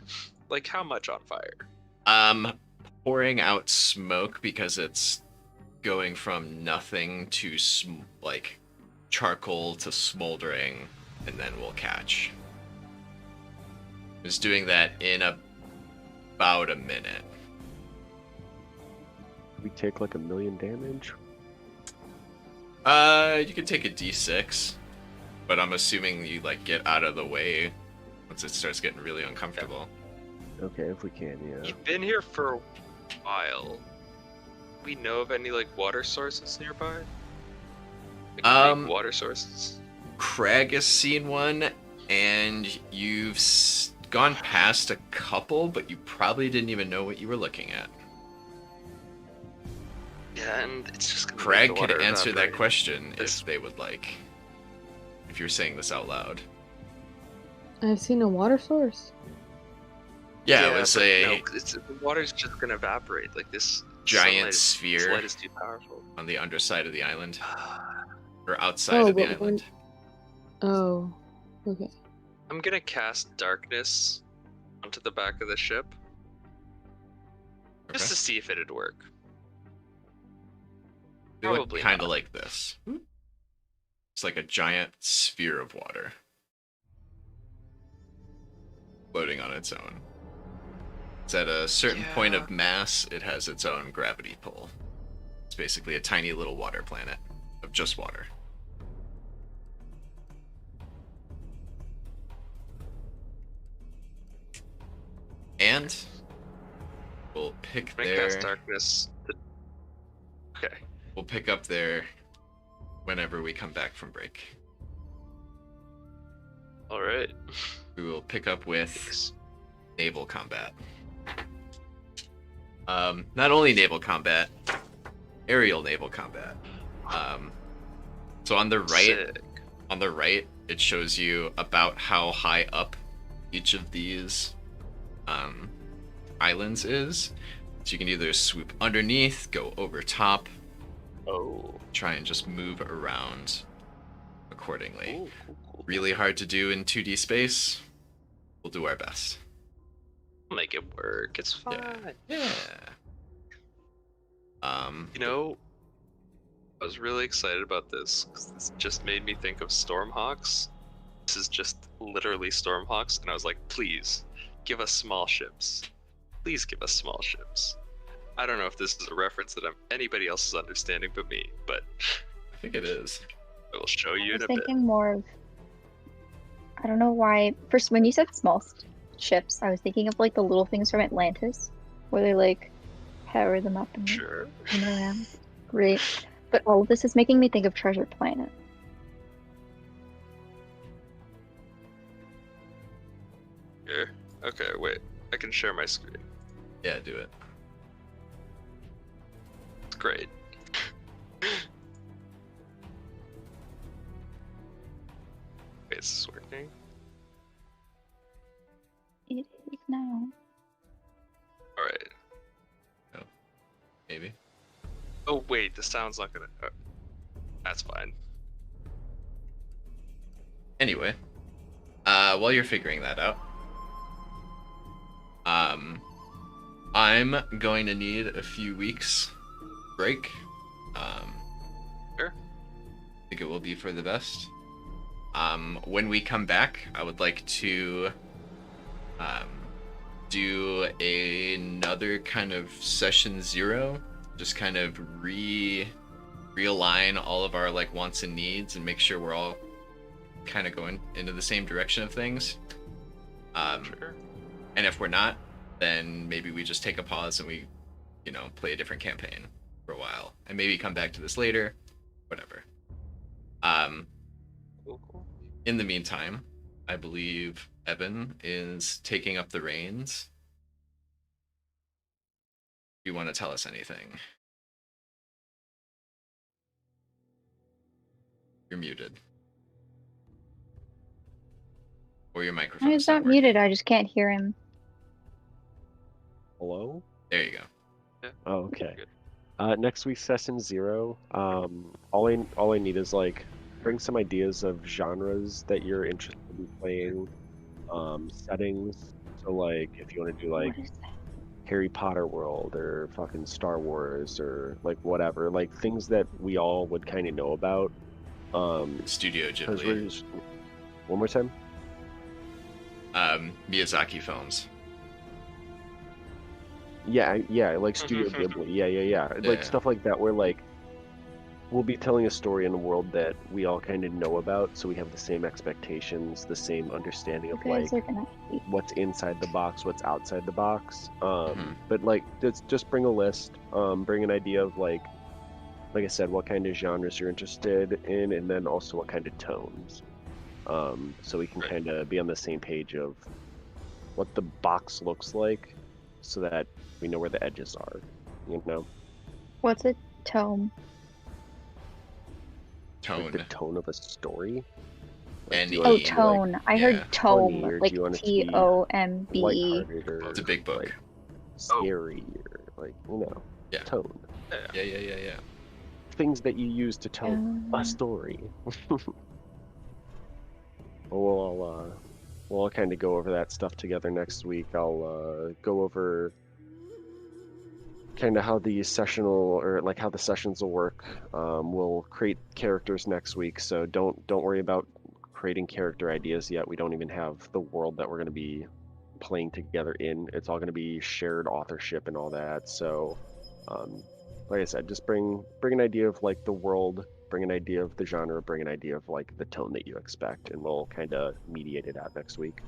Like how much on fire? Pouring out smoke because it's going from nothing to like charcoal to smoldering, and then we'll catch. It's doing that in about a minute. We take like 1 million damage. You can take a d6, but I'm assuming you like get out of the way once it starts getting really uncomfortable. Okay, if we can, yeah. You've been here for a while. We know of any like water sources nearby? Like, big water sources. Craig has seen one, and you've gone past a couple, but you probably didn't even know what you were looking at. Yeah, and it's just gonna Craig make the could water answer that evaporate. question This- if they would like. If you're saying this out loud. I've seen a water source. Yeah, it was but a no, the water's just gonna evaporate. Like this giant This sphere light is too powerful. on the underside of the island, or outside of the but island. Oh, okay. I'm gonna cast darkness onto the back of the ship just Okay. to see if it'd work. They look Probably kind of not. like this. It's like a giant sphere of water floating on its own. It's at a certain point of mass, it has its own gravity pull. It's basically a tiny little water planet of just water. And we'll pick I'm gonna cast there. darkness. Okay. We'll pick up there whenever we come back from break. All right. We will pick up with Thanks. naval combat. Not only naval combat, aerial naval combat. So on the right, Sick. it shows you about how high up each of these islands is. So you can either swoop underneath, go over top, Oh. try and just move around accordingly. Ooh, cool. Really hard to do in 2D space. We'll do our best. We'll make it work. It's fine. Yeah. You know, I was really excited about this because this just made me think of Stormhawks. This is just literally Stormhawks, and I was like, please give us small ships. Please give us small ships. I don't know if this is a reference that anybody else is understanding but me, but I think it is. I will show I you was in a bit. thinking more of. I don't know why. First, when you said small ships, I was thinking of like the little things from Atlantis, where they like power them up and Sure. move around. Great. But all of this is making me think of Treasure Planet. Here. Okay, wait. I can share my screen. Yeah, do it. It's great. Wait, is this working? It is now. Alright. Maybe. Oh, wait, the sound's not gonna. That's fine. Anyway, while you're figuring that out, I'm going to need a few weeks break. Sure. I think it will be for the best. When we come back, I would like to do another kind of session 0, just kind of realign all of our like wants and needs and make sure we're all kind of going into the same direction of things. Sure. And if we're not, then maybe we just take a pause and we, play a different campaign for a while and maybe come back to this later, whatever. Cool. In the meantime, I believe Evan is taking up the reins. Do you want to tell us anything? You're muted. Or your microphone. He's not muted, I just can't hear him. Hello? There you go. Yeah. Oh, okay. Good. Next week's session 0. All I need is like bring some ideas of genres that you're interested in playing, settings. So like if you want to do like What is that? Harry Potter world or fucking Star Wars or like whatever, like things that we all would kind of know about. Studio 'cause we're Ghibli. just... One more time. Miyazaki films. Yeah, like Studio Ghibli. Yeah. Like Yeah. stuff like that where like we'll be telling a story in a world that we all kind of know about, so we have the same expectations, the same understanding You of guys like are gonna hate. what's inside the box, what's outside the box. Mhm. But like just bring a list, bring an idea of like I said, what kind of genres you're interested in, and then also what kind of tones. So we can Right. kind of be on the same page of what the box looks like, so that we know where the edges are. What's a tome? Tone. Like the tone of a story. Like, And do you want Oh, it to be, tone. I yeah, heard tome, funny, or do like you want it to be TOMB. lighthearted, or It's a big book. like scary, or like Yeah. tone. Yeah. Things that you use to tell a story. We'll all kind of go over that stuff together next week. I'll go over kind of how the how the sessions will work. We'll create characters next week, so don't worry about creating character ideas yet. We don't even have the world that we're going to be playing together in. It's all going to be shared authorship and all that. So, like I said, just bring an idea of like the world, bring an idea of the genre, bring an idea of like the tone that you expect, and we'll kind of mediate it out next week.